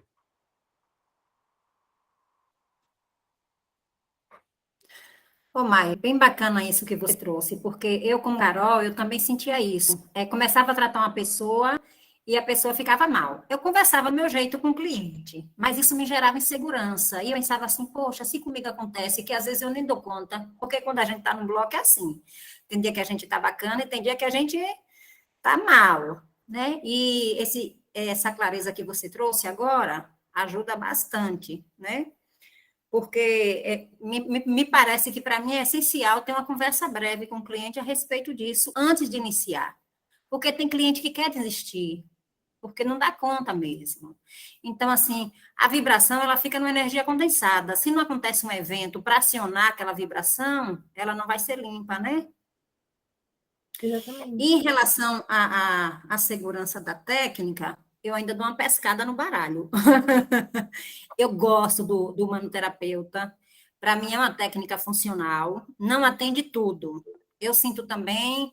Ô, Mai, bem bacana isso que você trouxe, porque eu, como Carol, eu também sentia isso. Começava a tratar uma pessoa e a pessoa ficava mal. Eu conversava do meu jeito com o cliente, mas isso me gerava insegurança. E eu pensava assim, poxa, se comigo acontece, que às vezes eu nem dou conta, porque quando a gente está num bloco é assim. Tem dia que a gente está bacana e tem dia que a gente está mal, né? E essa clareza que você trouxe agora ajuda bastante, né? Porque me parece que para mim é essencial ter uma conversa breve com o cliente a respeito disso antes de iniciar. Porque tem cliente que quer desistir, porque não dá conta mesmo. Então, assim, a vibração, ela fica numa energia condensada. Se não acontece um evento para acionar aquela vibração, ela não vai ser limpa, né? Exatamente. E em relação à segurança da técnica, eu ainda dou uma pescada no baralho. Eu gosto do manoterapeuta. Para mim, é uma técnica funcional. Não atende tudo. Eu sinto também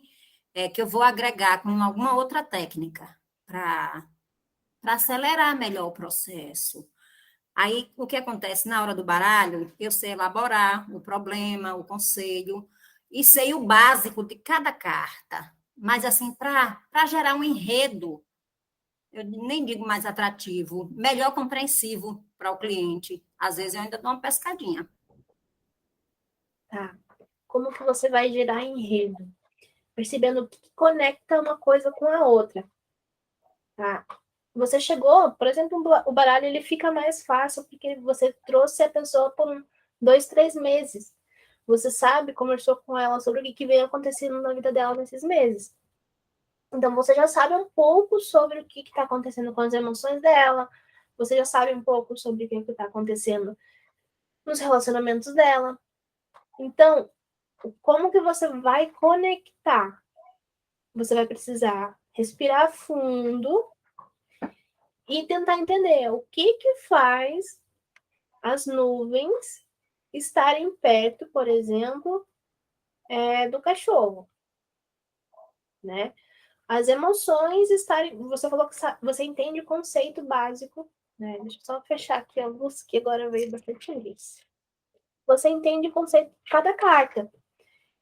que eu vou agregar com alguma outra técnica para acelerar melhor o processo. Aí, o que acontece na hora do baralho? Eu sei elaborar o problema, o conselho, e sei o básico de cada carta. Mas, assim, para gerar um enredo, eu nem digo mais atrativo, melhor compreensivo para o cliente. Às vezes, eu ainda dou uma pescadinha. Tá. Como que você vai gerar enredo? Percebendo o que conecta uma coisa com a outra, tá? Você chegou, por exemplo, o baralho ele fica mais fácil porque você trouxe a pessoa por 2, 3 meses. Você sabe, conversou com ela sobre o que vem acontecendo na vida dela nesses meses. Então, você já sabe um pouco sobre o que está acontecendo com as emoções dela, você já sabe um pouco sobre o que está acontecendo nos relacionamentos dela. Então, como que você vai conectar? Você vai precisar respirar fundo e tentar entender o que faz as nuvens estarem perto, por exemplo, do cachorro, né? As emoções estarem. Você falou que você entende o conceito básico, né? Deixa eu só fechar aqui a luz, que agora veio bastante luz. Você entende o conceito de cada carta.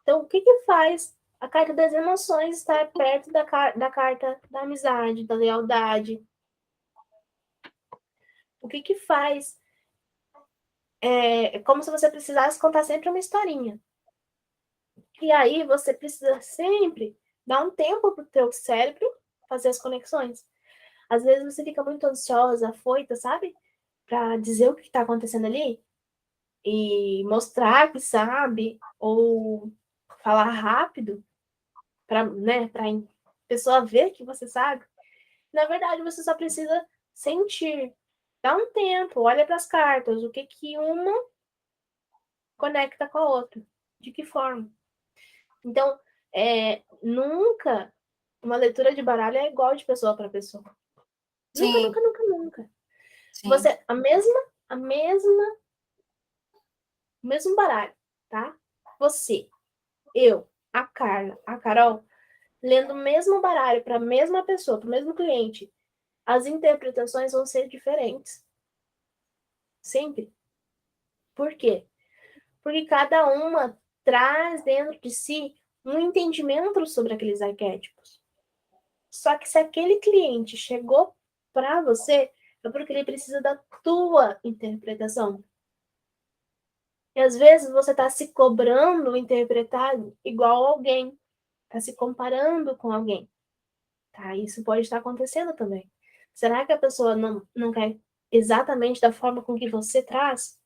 Então, o que faz a carta das emoções estar perto da carta da amizade, da lealdade? O que faz? É como se você precisasse contar sempre uma historinha. E aí você precisa sempre dar um tempo para o teu cérebro fazer as conexões. Às vezes você fica muito ansiosa, afoita, sabe? Para dizer o que está acontecendo ali e mostrar que sabe ou falar rápido para, né, para a pessoa ver que você sabe. Na verdade, você só precisa sentir. Dá um tempo, olha para as cartas, o que uma conecta com a outra, de que forma. Então, nunca uma leitura de baralho é igual de pessoa para pessoa. Nunca, nunca, Sim, nunca, nunca. sim. Você, o mesmo baralho, tá? Você, eu, a Carla, a Carol, lendo o mesmo baralho para a mesma pessoa, para o mesmo cliente, as interpretações vão ser diferentes. Sempre. Por quê? Porque cada uma traz dentro de si um entendimento sobre aqueles arquétipos. Só que se aquele cliente chegou para você, é porque ele precisa da tua interpretação. E às vezes você está se cobrando interpretar igual a alguém, está se comparando com alguém. Tá? Isso pode estar acontecendo também. Será que a pessoa não quer exatamente da forma com que você traz?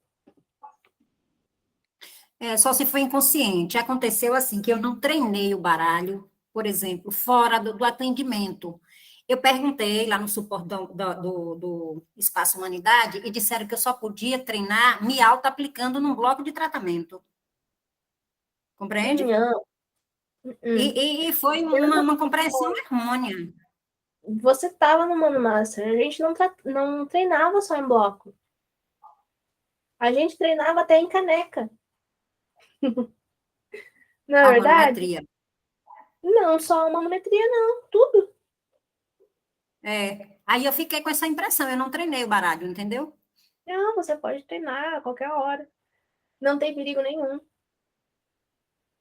Só se foi inconsciente. Aconteceu assim, que eu não treinei o baralho, por exemplo, fora do atendimento. Eu perguntei lá no suporte do Espaço Humanidade e disseram que eu só podia treinar me auto-aplicando num bloco de tratamento. Compreende? Não. E foi uma compreensão errônea. Você estava no Mano Master. A gente não treinava só em bloco. A gente treinava até em caneca. Não é A verdade? manometria. Não, só a manometria, não. Tudo. Aí eu fiquei com essa impressão, eu não treinei o baralho, entendeu? Não, você pode treinar a qualquer hora. Não tem perigo nenhum.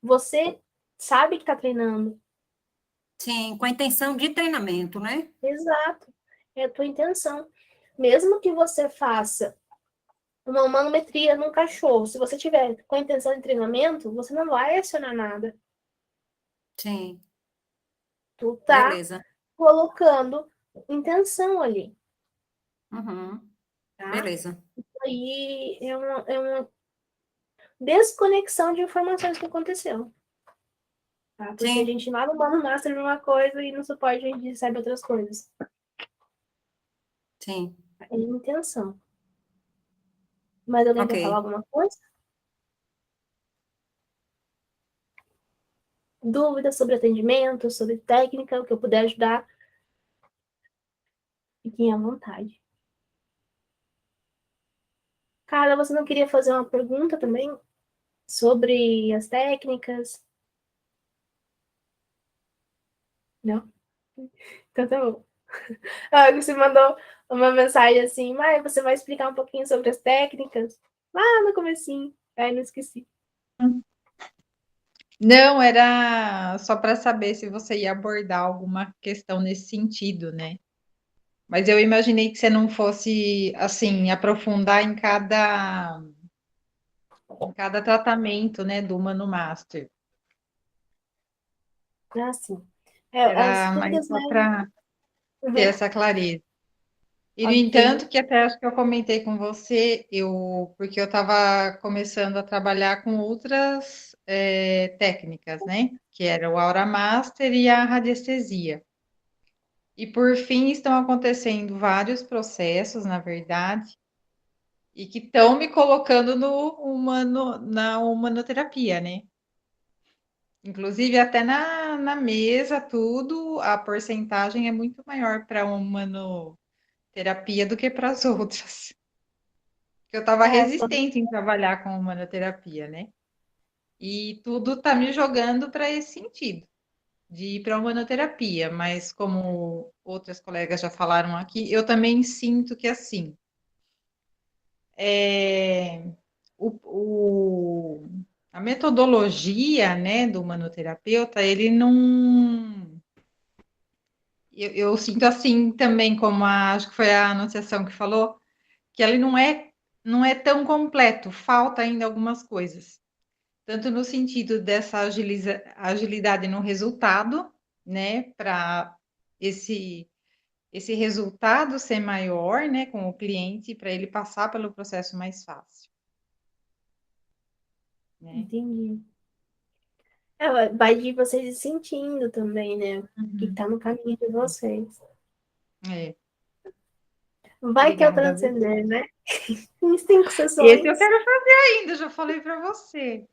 Você sabe que está treinando. Sim, com a intenção de treinamento, né? Exato. É a tua intenção. Mesmo que você faça uma manometria num cachorro, se você tiver com a intenção de treinamento, você não vai acionar nada. Sim, Tu tá beleza. colocando intenção ali, Uhum, tá? beleza. Aí é uma desconexão de informações que aconteceu, tá? Porque a Sim, gente lá no Mano Master uma coisa e no suporte a gente recebe outras coisas. sim. É intenção. Mas alguém Ok. quer falar alguma coisa? Dúvidas sobre atendimento, sobre técnica, o que eu puder ajudar, fiquem à vontade. Carla, você não queria fazer uma pergunta também sobre as técnicas? Não? Então tá bom. Ah, você mandou uma mensagem assim, mas você vai explicar um pouquinho sobre as técnicas? Lá no comecinho. Aí não esqueci. Não, era só para saber se você ia abordar alguma questão nesse sentido, né? Mas eu imaginei que você não fosse, assim, aprofundar em cada tratamento, né, do Humano Master. Ah, sim. As Era mais dúvidas, só né? para ter Uhum. essa clareza. E, no Ok. entanto, que até acho que eu comentei com você, porque eu estava começando a trabalhar com outras técnicas, né? Que era o Aura Master e a radiestesia. E, por fim, estão acontecendo vários processos, na verdade, e que estão me colocando na humanoterapia, né? Inclusive, até na mesa, tudo, a porcentagem é muito maior para a humanoterapia do que para as outras. Eu estava É, resistente em trabalhar com humanoterapia, né? E tudo está me jogando para esse sentido, de ir para a humanoterapia. Mas, como outras colegas já falaram aqui, eu também sinto que, assim, é, a metodologia, né, do humanoterapeuta, ele não. Eu sinto assim também, como acho que foi a Anunciação que falou, que ele não é tão completo, falta ainda algumas coisas. Tanto no sentido dessa agilidade no resultado, né, para esse resultado ser maior, né, com o cliente, para ele passar pelo processo mais fácil, né? entendi. Vai de vocês ir sentindo também, né? Que Uhum. tá no caminho de vocês. É, Vai que é o obrigada, viu? transcender, né? Em 5 Esse eu sessões. quero fazer ainda, já falei para você.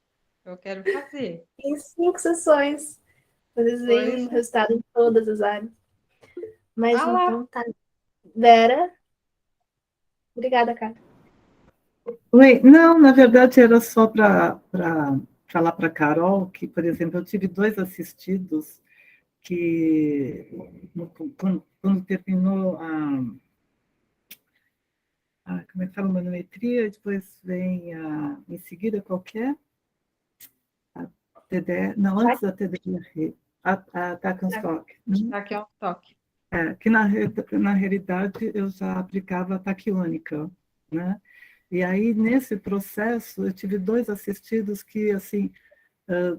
Eu quero fazer. Em 5 sessões. Vocês veem Pois o é. resultado em todas as áreas. Mas Ah lá. então tá. Vera, obrigada, cara. Oi, não, na verdade era só para falar para a Carol que, por exemplo, eu tive 2 assistidos que, quando terminou como é que fala, a manometria, depois vem em seguida qualquer, a TDE, não, Vai, antes da TDE, a Takenstock, Tá aqui, ó, toque. que na realidade eu já aplicava a taquiônica, né? E aí, nesse processo, eu tive 2 assistidos que, assim,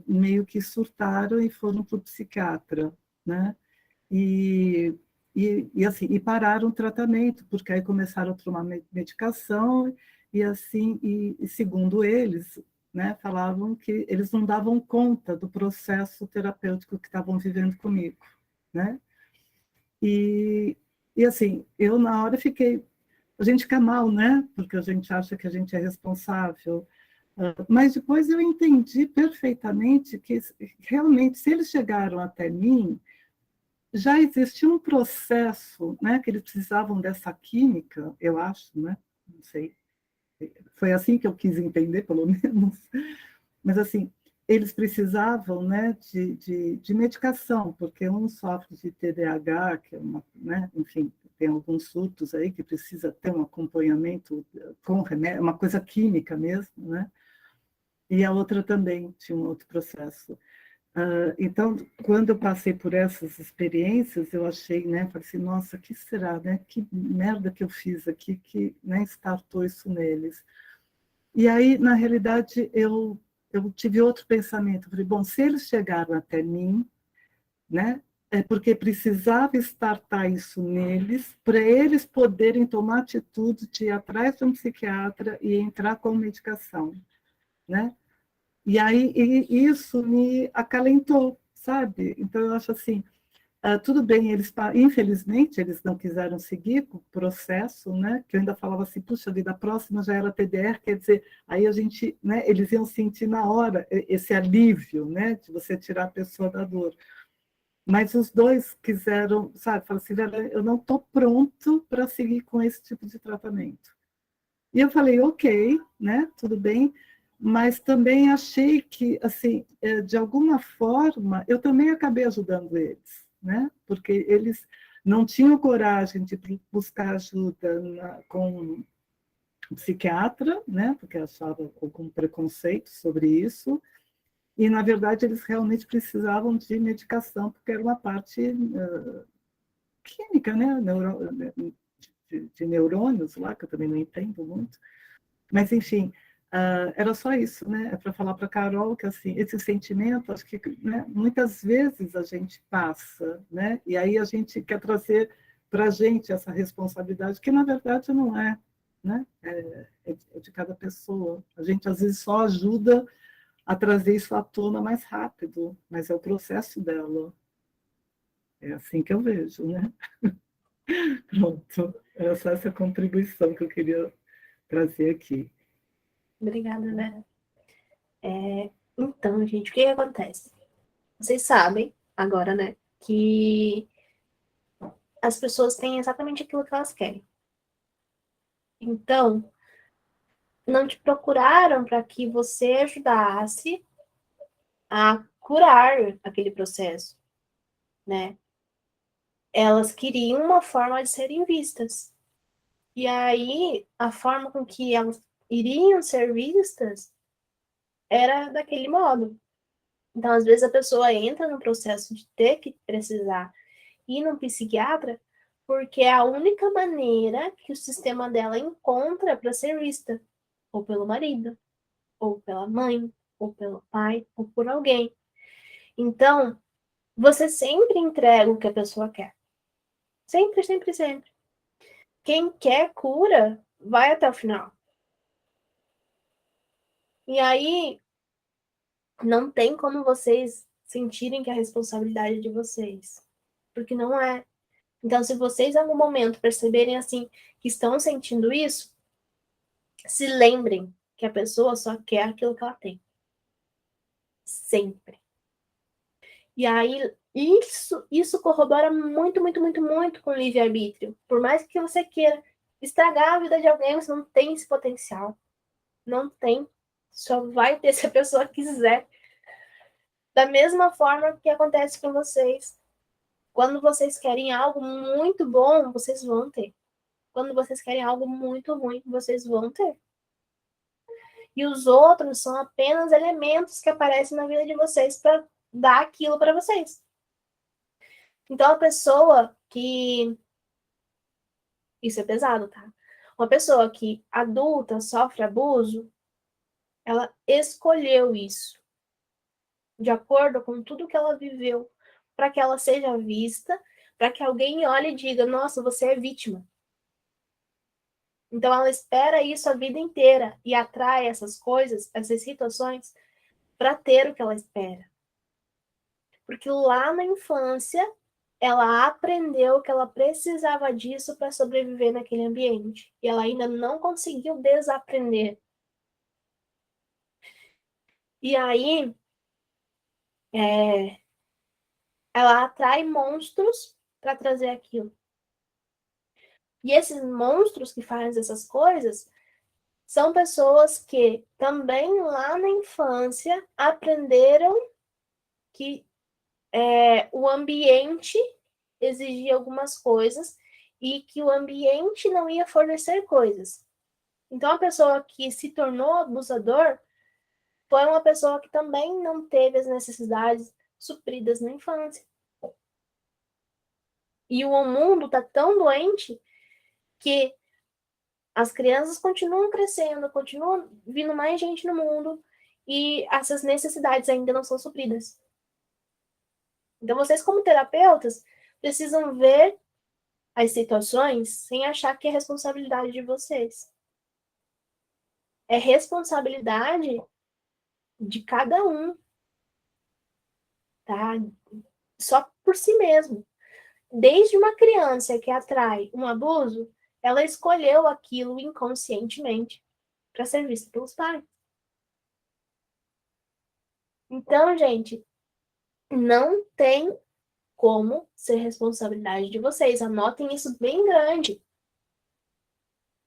meio que surtaram e foram para o psiquiatra, né? E, assim, e pararam o tratamento, porque aí começaram a tomar medicação, e assim, e segundo eles, né, falavam que eles não davam conta do processo terapêutico que estavam vivendo comigo, né? E, assim, eu na hora fiquei, a gente fica mal, né? Porque a gente acha que a gente é responsável. Mas depois eu entendi perfeitamente que realmente, se eles chegaram até mim, já existia um processo, né? Que eles precisavam dessa química, eu acho, né? Não sei. Foi assim que eu quis entender, pelo menos. Mas assim, eles precisavam, né, de medicação, porque um sofre de TDAH, que é uma, né, enfim, tem alguns surtos aí que precisa ter um acompanhamento com remédio, uma coisa química mesmo, né? E a outra também tinha um outro processo. Então, quando eu passei por essas experiências, eu achei, né, falei assim, nossa, que será, né? Que merda que eu fiz aqui, que, né, startou isso neles. E aí, na realidade, eu tive outro pensamento. Falei, bom, se eles chegaram até mim, né, é porque precisava startar isso neles, para eles poderem tomar atitude de ir atrás de um psiquiatra e entrar com medicação, né? E aí isso me acalentou, sabe? Então, eu acho assim, tudo bem, eles, infelizmente, eles não quiseram seguir com o processo, né? Que eu ainda falava assim, puxa vida, a próxima já era TDR, quer dizer, aí a gente, né? Eles iam sentir na hora esse alívio, né? De você tirar a pessoa da dor. Mas os dois quiseram, sabe? Falaram assim, eu não estou pronto para seguir com esse tipo de tratamento. E eu falei, ok, né? Tudo bem. Mas também achei que, assim, de alguma forma, eu também acabei ajudando eles, né? Porque eles não tinham coragem de buscar ajuda com um psiquiatra, né? Porque achavam algum preconceito sobre isso. E, na verdade, eles realmente precisavam de medicação, porque era uma parte química, né? De neurônios lá, que eu também não entendo muito. Mas, enfim, era só isso, né? É para falar para a Carol que, assim, esse sentimento, acho que, né, muitas vezes a gente passa, né? E aí a gente quer trazer para a gente essa responsabilidade, que, na verdade, não é, né? É de cada pessoa. A gente, às vezes, só ajuda a trazer isso à tona mais rápido, mas é o processo dela. É assim que eu vejo, né? Pronto. Era só essa contribuição que eu queria trazer aqui. Obrigada, Vera. Então, gente, o que acontece? Vocês sabem agora, né, que as pessoas têm exatamente aquilo que elas querem. Então, não te procuraram para que você ajudasse a curar aquele processo, né? Elas queriam uma forma de serem vistas. E aí, a forma com que elas iriam ser vistas era daquele modo. Então, às vezes, a pessoa entra no processo de ter que precisar ir no psiquiatra porque é a única maneira que o sistema dela encontra para ser vista, ou pelo marido, ou pela mãe, ou pelo pai, ou por alguém. Então, você sempre entrega o que a pessoa quer. Sempre, sempre, sempre. Quem quer cura, vai até o final. E aí, não tem como vocês sentirem que a responsabilidade é de vocês. Porque não é. Então, se vocês em algum momento perceberem assim que estão sentindo isso, se lembrem que a pessoa só quer aquilo que ela tem. Sempre. E aí, isso corrobora muito, muito, muito, muito com o livre-arbítrio. Por mais que você queira estragar a vida de alguém, você não tem esse potencial. Não tem. Só vai ter se a pessoa quiser. Da mesma forma que acontece com vocês. Quando vocês querem algo muito bom, vocês vão ter. Quando vocês querem algo muito ruim, vocês vão ter. E os outros são apenas elementos que aparecem na vida de vocês para dar aquilo para vocês. Então, a pessoa que... Isso é pesado, tá? Uma pessoa que adulta sofre abuso, ela escolheu isso, de acordo com tudo que ela viveu, para que ela seja vista, para que alguém olhe e diga, nossa, você é vítima. Então, ela espera isso a vida inteira e atrai essas coisas, essas situações, para ter o que ela espera. Porque lá na infância, ela aprendeu que ela precisava disso para sobreviver naquele ambiente. E ela ainda não conseguiu desaprender. E aí, ela atrai monstros para trazer aquilo. E esses monstros que fazem essas coisas são pessoas que também lá na infância aprenderam que o ambiente exigia algumas coisas e que o ambiente não ia fornecer coisas. Então, a pessoa que se tornou abusador foi uma pessoa que também não teve as necessidades supridas na infância. E o mundo está tão doente que as crianças continuam crescendo, continuam vindo mais gente no mundo e essas necessidades ainda não são supridas. Então, vocês, como terapeutas, precisam ver as situações sem achar que é responsabilidade de vocês. É responsabilidade de cada um, tá? Só por si mesmo. Desde uma criança que atrai um abuso, ela escolheu aquilo inconscientemente para ser vista pelos pais. Então, gente, não tem como ser responsabilidade de vocês. Anotem isso bem grande.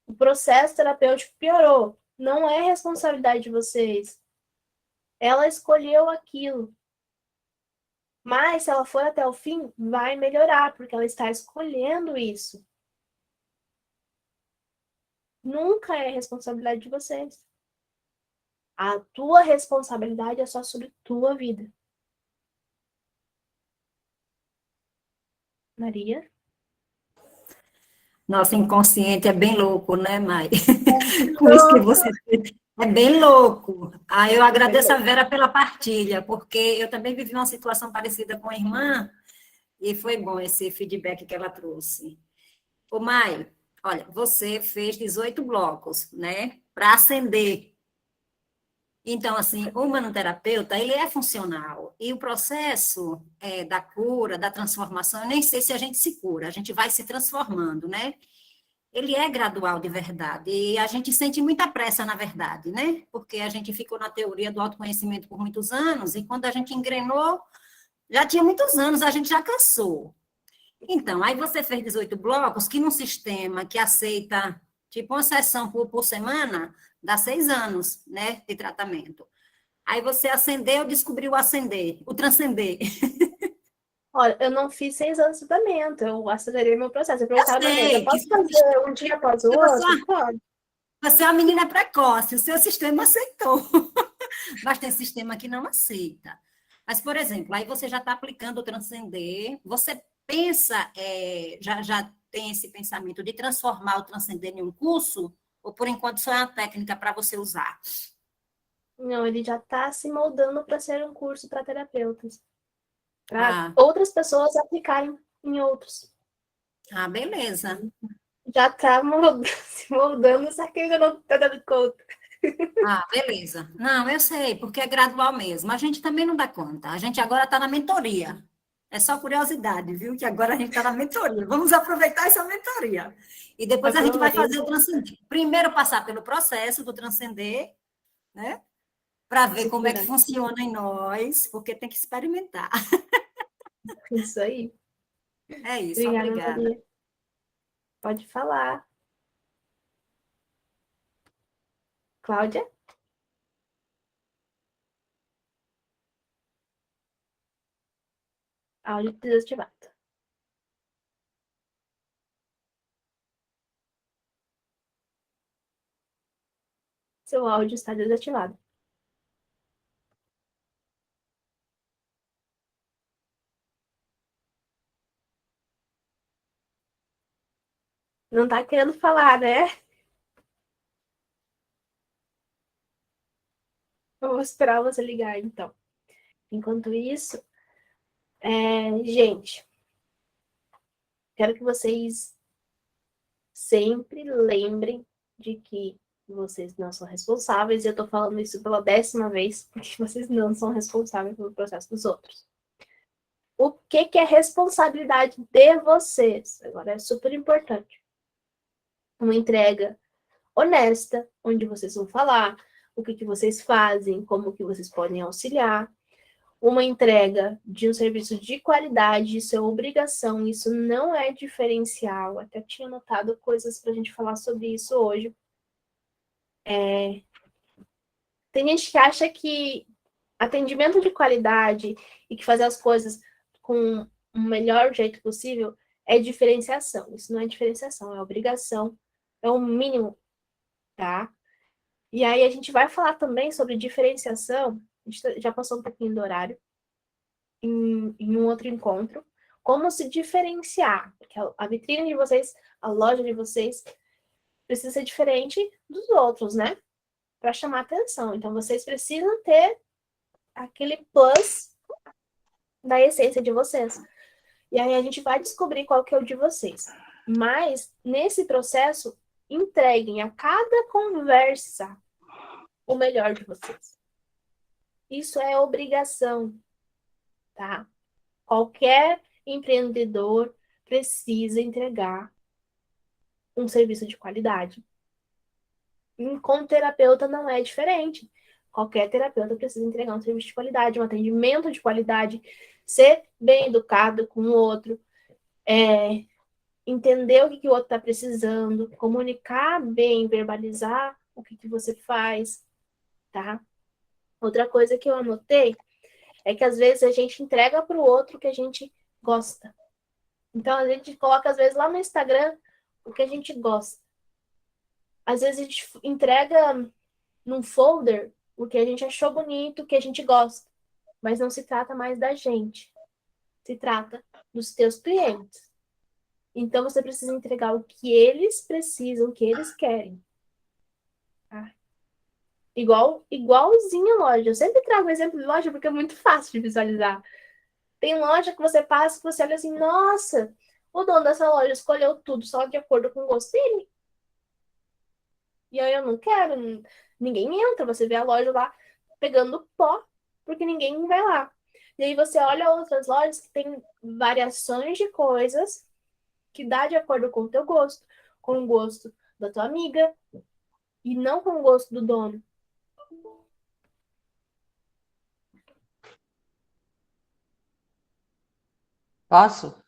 O processo terapêutico piorou. Não é responsabilidade de vocês. Ela escolheu aquilo. Mas, se ela for até o fim, vai melhorar, porque ela está escolhendo isso. Nunca é responsabilidade de vocês. A tua responsabilidade é só sobre tua vida. Maria? Nosso inconsciente é bem louco, né, Mai? Com isso que você é bem louco. Ah, eu agradeço a Vera pela partilha, porque eu também vivi uma situação parecida com a irmã, e foi bom esse feedback que ela trouxe. Ô, Mai, olha, você fez 18 blocos, né, para ascender. Então, assim, o humanoterapeuta, ele é funcional. E o processo da cura, da transformação, eu nem sei se a gente se cura, a gente vai se transformando, né? Ele é gradual de verdade. E a gente sente muita pressa, na verdade, né? Porque a gente ficou na teoria do autoconhecimento por muitos anos, e quando a gente engrenou, já tinha muitos anos, a gente já cansou. Então, aí você fez 18 blocos, que num sistema que aceita, tipo, uma sessão por semana, dá 6 anos, né, de tratamento. Aí você ascendeu, descobriu o ascender, o transcender. Olha, eu não fiz 6 anos de tratamento, eu acelerei meu processo. Eu perguntava pra sei eu posso que fazer um dia após o outro? Pode. você é uma menina precoce, o seu sistema aceitou. Mas tem sistema que não aceita. Mas, por exemplo, aí você já está aplicando o transcender, você pensa, já tem esse pensamento de transformar o transcender em um curso, ou por enquanto só é uma técnica para você usar? Não, ele já está se moldando para ser um curso para terapeutas. Para Ah, outras pessoas aplicarem em outros. beleza. Já está se moldando, só que ainda não está dando conta. Beleza. Não, eu sei, porque é gradual mesmo. A gente também não dá conta. A gente agora está na mentoria. É só curiosidade, viu? Que agora a gente está na mentoria. Vamos aproveitar essa mentoria. E depois a gente vai fazer o transcender. Primeiro passar pelo processo do transcender, né? Para ver como é que funciona em nós, porque tem que experimentar. Isso aí. É isso, obrigada. Maria. Pode falar. Cláudia? Áudio desativado. Seu áudio está desativado. Não está querendo falar, né? Eu vou esperar você ligar, então. Enquanto isso, gente, quero que vocês sempre lembrem de que vocês não são responsáveis, e eu tô falando isso pela 10ª vez, porque vocês não são responsáveis pelo processo dos outros. O que é responsabilidade de vocês? Agora é super importante. Uma entrega honesta, onde vocês vão falar o que vocês fazem, como que vocês podem auxiliar. Uma entrega de um serviço de qualidade, isso é obrigação, isso não é diferencial. Até tinha anotado coisas para a gente falar sobre isso hoje. Tem gente que acha que atendimento de qualidade e que fazer as coisas com o melhor jeito possível é diferenciação. Isso não é diferenciação, é obrigação, é o mínimo, tá? E aí a gente vai falar também sobre diferenciação, a gente já passou um pouquinho do horário, em um outro encontro, como se diferenciar, porque a vitrine de vocês, a loja de vocês, precisa ser diferente dos outros, né? Para chamar atenção. Então, vocês precisam ter aquele plus da essência de vocês. E aí a gente vai descobrir qual que é o de vocês. Mas, nesse processo, entreguem a cada conversa o melhor de vocês. Isso é obrigação, tá? Qualquer empreendedor precisa entregar um serviço de qualidade. Com terapeuta não é diferente. Qualquer terapeuta precisa entregar um serviço de qualidade, um atendimento de qualidade, ser bem educado com o outro, entender o que o outro está precisando, comunicar bem, verbalizar o que você faz, tá? Outra coisa que eu anotei é que às vezes a gente entrega para o outro o que a gente gosta. Então a gente coloca às vezes lá no Instagram o que a gente gosta. Às vezes a gente entrega num folder o que a gente achou bonito, o que a gente gosta. Mas não se trata mais da gente. Se trata dos teus clientes. Então você precisa entregar o que eles precisam, o que eles querem. Tá? Igualzinho a loja. Eu sempre trago o exemplo de loja porque é muito fácil de visualizar. Tem loja que você passa e você olha assim, nossa, o dono dessa loja escolheu tudo só de acordo com o gosto dele. E aí eu não quero, ninguém entra, você vê a loja lá pegando pó, porque ninguém vai lá. E aí você olha outras lojas que tem variações de coisas que dá de acordo com o teu gosto, com o gosto da tua amiga, e não com o gosto do dono. Posso?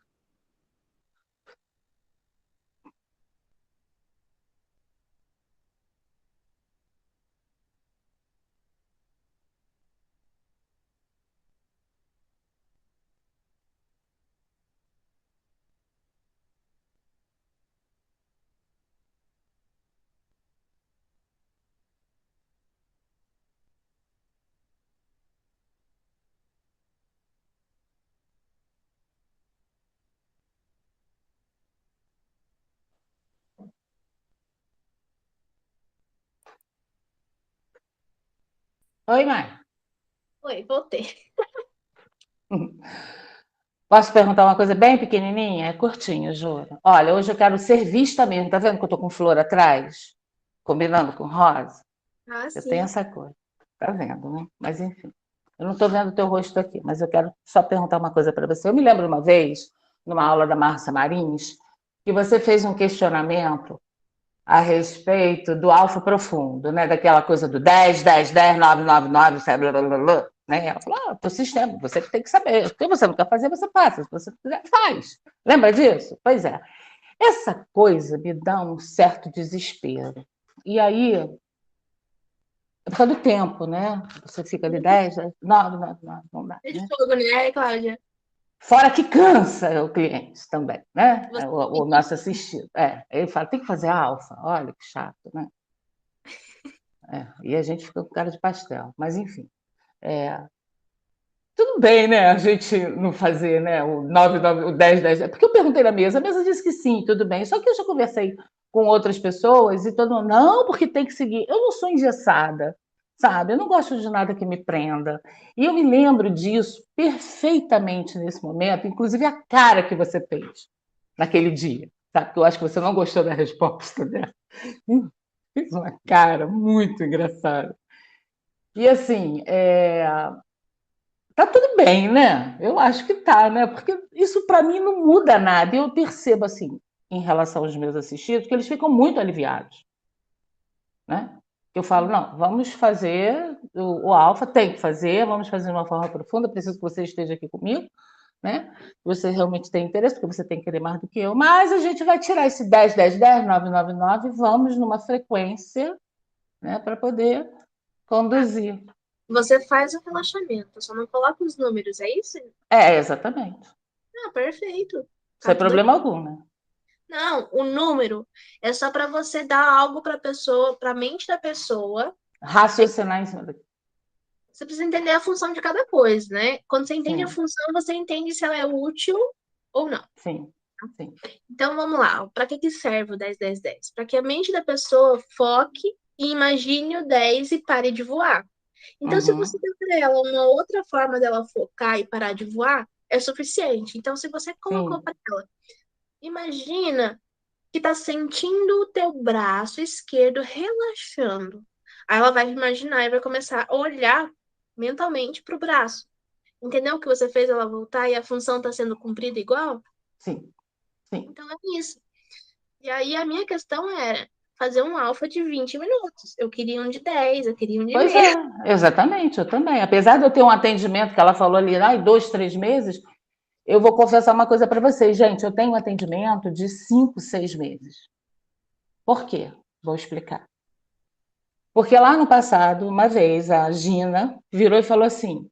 Oi, mãe. Oi, voltei. Posso perguntar uma coisa bem pequenininha? É curtinho, juro. Olha, hoje eu quero ser vista mesmo. Tá vendo que eu tô com flor atrás? Combinando com rosa? Ah, Eu sim. tenho essa coisa. Tá vendo, né? Mas enfim. Eu não tô vendo o teu rosto aqui, mas eu quero só perguntar uma coisa para você. Eu me lembro uma vez, numa aula da Márcia Marins, que você fez um questionamento a respeito do alfa profundo, né? Daquela coisa do 10, 10, 10, 9, 9, 9, blá, blá, blá, blá, né? Ela falou, o teu sistema, você que tem que saber. O que você não quer fazer, você faz. Se você quiser, faz. Lembra disso? Pois é. Essa coisa me dá um certo desespero. E aí, é por causa do tempo, né? Você fica ali 10, 10, 9, 9, 9, não dá. É Né? de fogo, né, Cláudia? Fora que cansa o cliente também, né? O nosso assistido. Ele fala, tem que fazer alfa. Olha que chato, né? E a gente fica com cara de pastel. Mas, enfim. Tudo bem, né? A gente não fazer, né? O 9, 9, o 10, 10. Porque eu perguntei na mesa, a mesa disse que sim, tudo bem. Só que eu já conversei com outras pessoas e todo mundo, não, porque tem que seguir. Eu não sou engessada, sabe? Eu não gosto de nada que me prenda. E eu me lembro disso perfeitamente nesse momento, inclusive a cara que você fez naquele dia, sabe? Porque eu acho que você não gostou da resposta dela. Fez uma cara muito engraçada. E assim, tá tudo bem, né? Eu acho que tá, né? Porque isso para mim não muda nada. Eu percebo assim, em relação aos meus assistidos, que eles ficam muito aliviados, né? Eu falo, não, vamos fazer o alfa, tem que fazer, vamos fazer de uma forma profunda, preciso que você esteja aqui comigo, né? Você realmente tem interesse, porque você tem que querer mais do que eu, mas a gente vai tirar esse 10, 10, 10, 9, 9, 9, vamos numa frequência, né, para poder conduzir. Você faz o relaxamento, só não coloca os números, é isso? Exatamente. Ah, perfeito. Sem problema algum, né? Não, o número é só para você dar algo para a pessoa, para a mente da pessoa. Raciocinar em cima daqui. você precisa entender a função de cada coisa, né? Quando você entende a Sim, função, você entende se ela é útil ou não. sim, sim. Então, vamos lá. Para que serve o 10-10-10? Para que a mente da pessoa foque e imagine o 10 e pare de voar. Então, se você Uhum, der para ela uma outra forma dela focar e parar de voar, é suficiente. Então, se você colocou sim, para ela, imagina que está sentindo o teu braço esquerdo relaxando. Aí ela vai imaginar e vai começar a olhar mentalmente para o braço. Entendeu o que você fez ela voltar e a função está sendo cumprida igual? sim, sim. Então é isso. E aí a minha questão era fazer um alfa de 20 minutos. Eu queria um de 10, eu queria um de Pois meia. é, exatamente, eu também. Apesar de eu ter um atendimento que ela falou ali, 2, 3 meses, eu vou confessar uma coisa para vocês, gente. Eu tenho um atendimento de 5, 6 meses. Por quê? Vou explicar. Porque lá no passado, uma vez, a Gina virou e falou assim: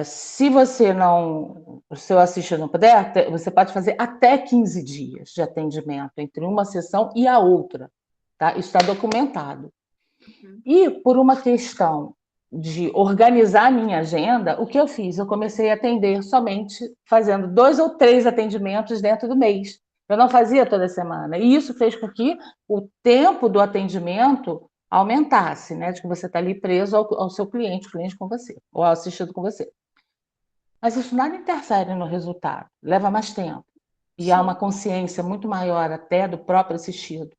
se você não, o seu assistente não puder, você pode fazer até 15 dias de atendimento entre uma sessão e a outra, tá? Isso está documentado. E por uma questão de organizar a minha agenda, o que eu fiz? Eu comecei a atender somente fazendo 2 ou 3 atendimentos dentro do mês. Eu não fazia toda semana. E isso fez com que o tempo do atendimento aumentasse, né? De que você está ali preso ao seu cliente, o cliente com você, ou ao assistido com você. Mas isso nada interfere no resultado, leva mais tempo. E há uma Sim, consciência muito maior até do próprio assistido.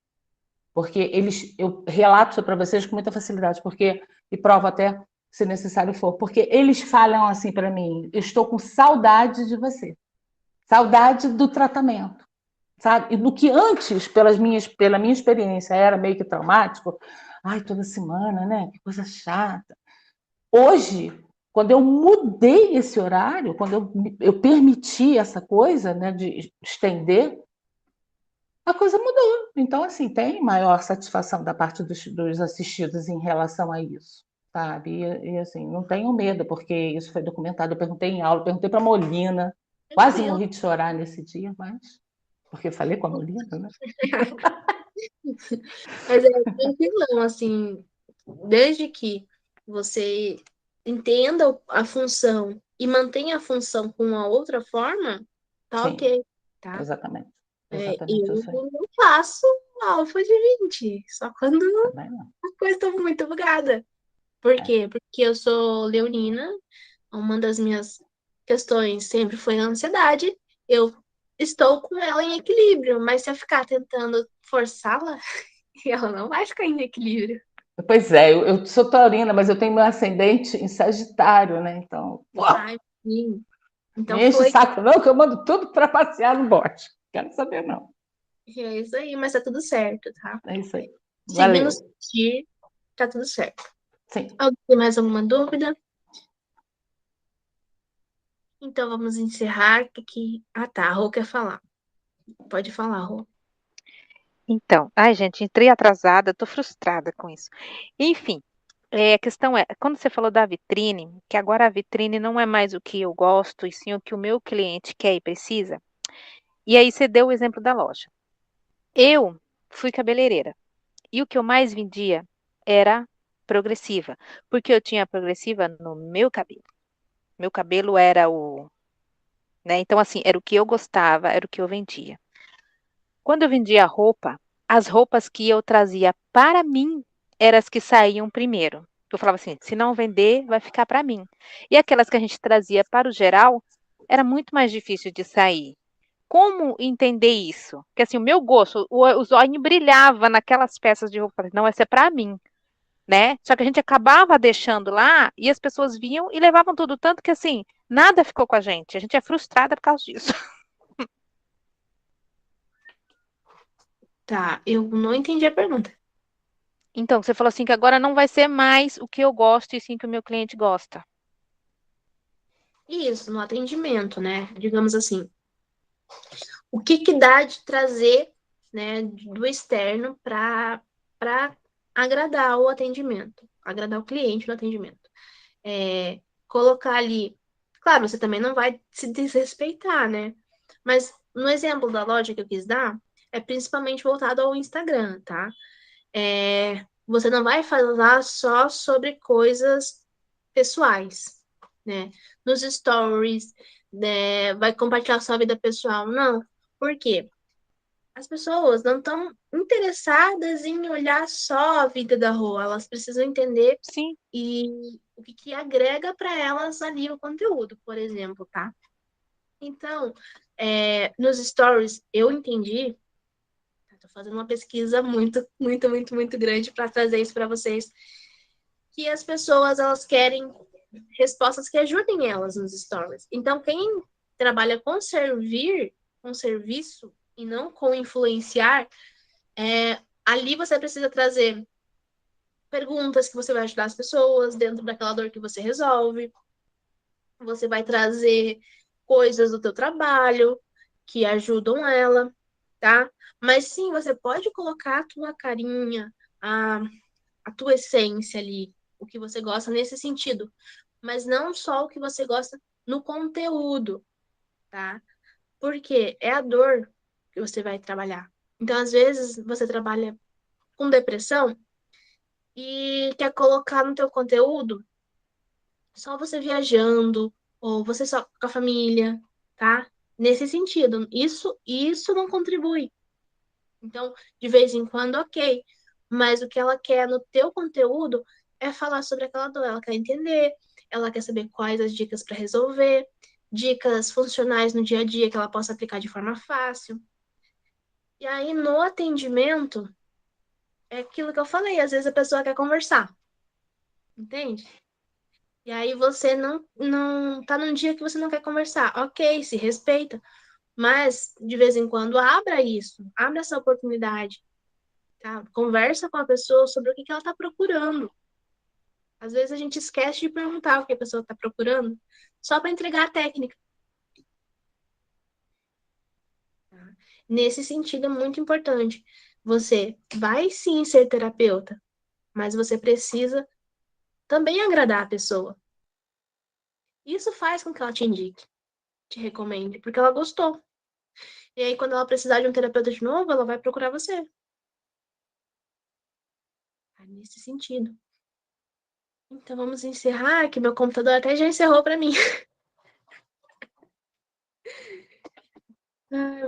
Porque eu relato isso para vocês com muita facilidade, porque, e provo até se necessário for, porque eles falam assim para mim: eu estou com saudade de você, saudade do tratamento, sabe? E do que antes, pela minha experiência, era meio que traumático, ai, toda semana, né? Que coisa chata. Hoje, quando eu mudei esse horário, quando eu permiti essa coisa, né, de estender, a coisa mudou. Então, assim, tem maior satisfação da parte dos assistidos em relação a isso, sabe? Assim, não tenham medo, porque isso foi documentado. Eu perguntei em aula, perguntei para a Molina, quase tranquilo. morri de chorar nesse dia, mas porque falei com a Molina, né? Mas é tranquilão, assim, desde que você entenda a função e mantenha a função com uma outra forma, tá Sim, ok, tá? exatamente. É, Exatamente eu isso aí. não faço alfa de 20, só quando Também não. a coisa tá muito bugada. Por É. quê? Porque eu sou leonina, uma das minhas questões sempre foi a ansiedade. Eu estou com ela em equilíbrio, mas se eu ficar tentando forçá-la, ela não vai ficar em equilíbrio. Pois é, eu sou taurina, mas eu tenho meu ascendente em Sagitário, né? Então, uau, Ai, sim. me Então enche o foi. saco, não, que eu mando tudo para passear no bote. Quero saber, não. É isso aí, mas tá tudo certo, tá? É isso aí. Seguindo o Valeu. sentir, tá tudo certo. Sim. Alguém tem mais alguma dúvida? Então vamos encerrar, porque. Ah, tá, a Rô quer falar. Pode falar, Rô. Então, ai, gente, entrei atrasada, tô frustrada com isso. Enfim, a questão é, quando você falou da vitrine, que agora a vitrine não é mais o que eu gosto, e sim o que o meu cliente quer e precisa, e aí você deu o exemplo da loja. Eu fui cabeleireira, e o que eu mais vendia era progressiva, porque eu tinha progressiva no meu cabelo. Meu cabelo era né? Então, assim, era o que eu gostava, era o que eu vendia. Quando eu vendia roupa, as roupas que eu trazia para mim eram as que saíam primeiro. Eu falava assim, se não vender, vai ficar para mim. E aquelas que a gente trazia para o geral, era muito mais difícil de sair. Como entender isso? Porque assim, o meu gosto, o zóio brilhava naquelas peças de roupa. Eu falei, não, essa é para mim, né? Só que a gente acabava deixando lá e as pessoas vinham e levavam tudo, tanto que assim, nada ficou com a gente. A gente é frustrada por causa disso. Tá, eu não entendi a pergunta. Então, você falou assim que agora não vai ser mais o que eu gosto e sim o que o meu cliente gosta. Isso, no atendimento, né? Digamos assim, o que que dá de trazer, né, do externo para agradar o atendimento, agradar o cliente no atendimento. Colocar ali, claro, você também não vai se desrespeitar, né? Mas no exemplo da loja que eu quis dar, é principalmente voltado ao Instagram, tá? você não vai falar só sobre coisas pessoais, né? Nos stories, né? Vai compartilhar sua vida pessoal. Não. Por quê? As pessoas não estão interessadas em olhar só a vida da rua, elas precisam entender Sim, e o que agrega para elas ali o conteúdo, por exemplo, tá? Então, nos stories, eu entendi, estou fazendo uma pesquisa muito grande para trazer isso para vocês, que as pessoas, elas querem respostas que ajudem elas nos stories. Então, quem trabalha com servir, com serviço, e não com influenciar, ali você precisa trazer perguntas que você vai ajudar as pessoas dentro daquela dor que você resolve. Você vai trazer coisas do teu trabalho que ajudam ela, tá? Mas sim, você pode colocar a tua carinha, a tua essência ali, o que você gosta nesse sentido, mas não só o que você gosta no conteúdo, tá? Porque é a dor que você vai trabalhar. Então, às vezes, você trabalha com depressão e quer colocar no teu conteúdo só você viajando, ou você só com a família, tá? Nesse sentido, isso não contribui. Então, de vez em quando, ok. Mas o que ela quer no teu conteúdo é falar sobre aquela dor. Ela quer entender, ela quer saber quais as dicas para resolver, dicas funcionais no dia a dia que ela possa aplicar de forma fácil. E aí, no atendimento, é aquilo que eu falei, às vezes a pessoa quer conversar, entende? E aí você não tá num dia que você não quer conversar. Ok, se respeita, mas de vez em quando abra isso, abra essa oportunidade, tá? Conversa com a pessoa sobre o que ela tá procurando. Às vezes a gente esquece de perguntar o que a pessoa tá procurando, só para entregar a técnica. Tá? Nesse sentido, é muito importante. Você vai sim ser terapeuta, mas você precisa também agradar a pessoa. Isso faz com que ela te indique, te recomende, porque ela gostou. E aí, quando ela precisar de um terapeuta de novo, ela vai procurar você. Tá nesse sentido. Então, vamos encerrar, que meu computador até já encerrou para mim.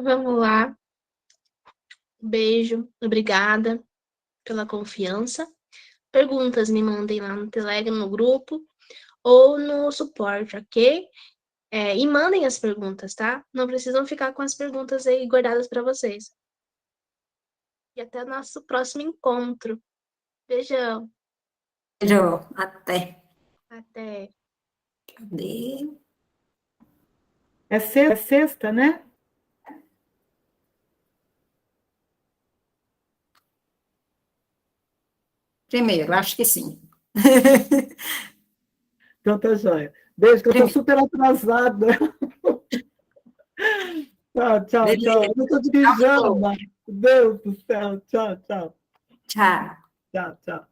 Vamos lá. Beijo. Obrigada pela confiança. Perguntas me mandem lá no Telegram, no grupo, ou no suporte, ok? E mandem as perguntas, tá? Não precisam ficar com as perguntas aí guardadas para vocês. E até o nosso próximo encontro. Beijão. Beijo, até. Até. Cadê? É sexta, né? Primeiro, acho que sim. Então tá joia. Beijo, que eu estou Primeiro. super atrasada. Tchau. Beleza. Eu não estou de pijama. Deus do céu. Tchau. Tchau. Tchau.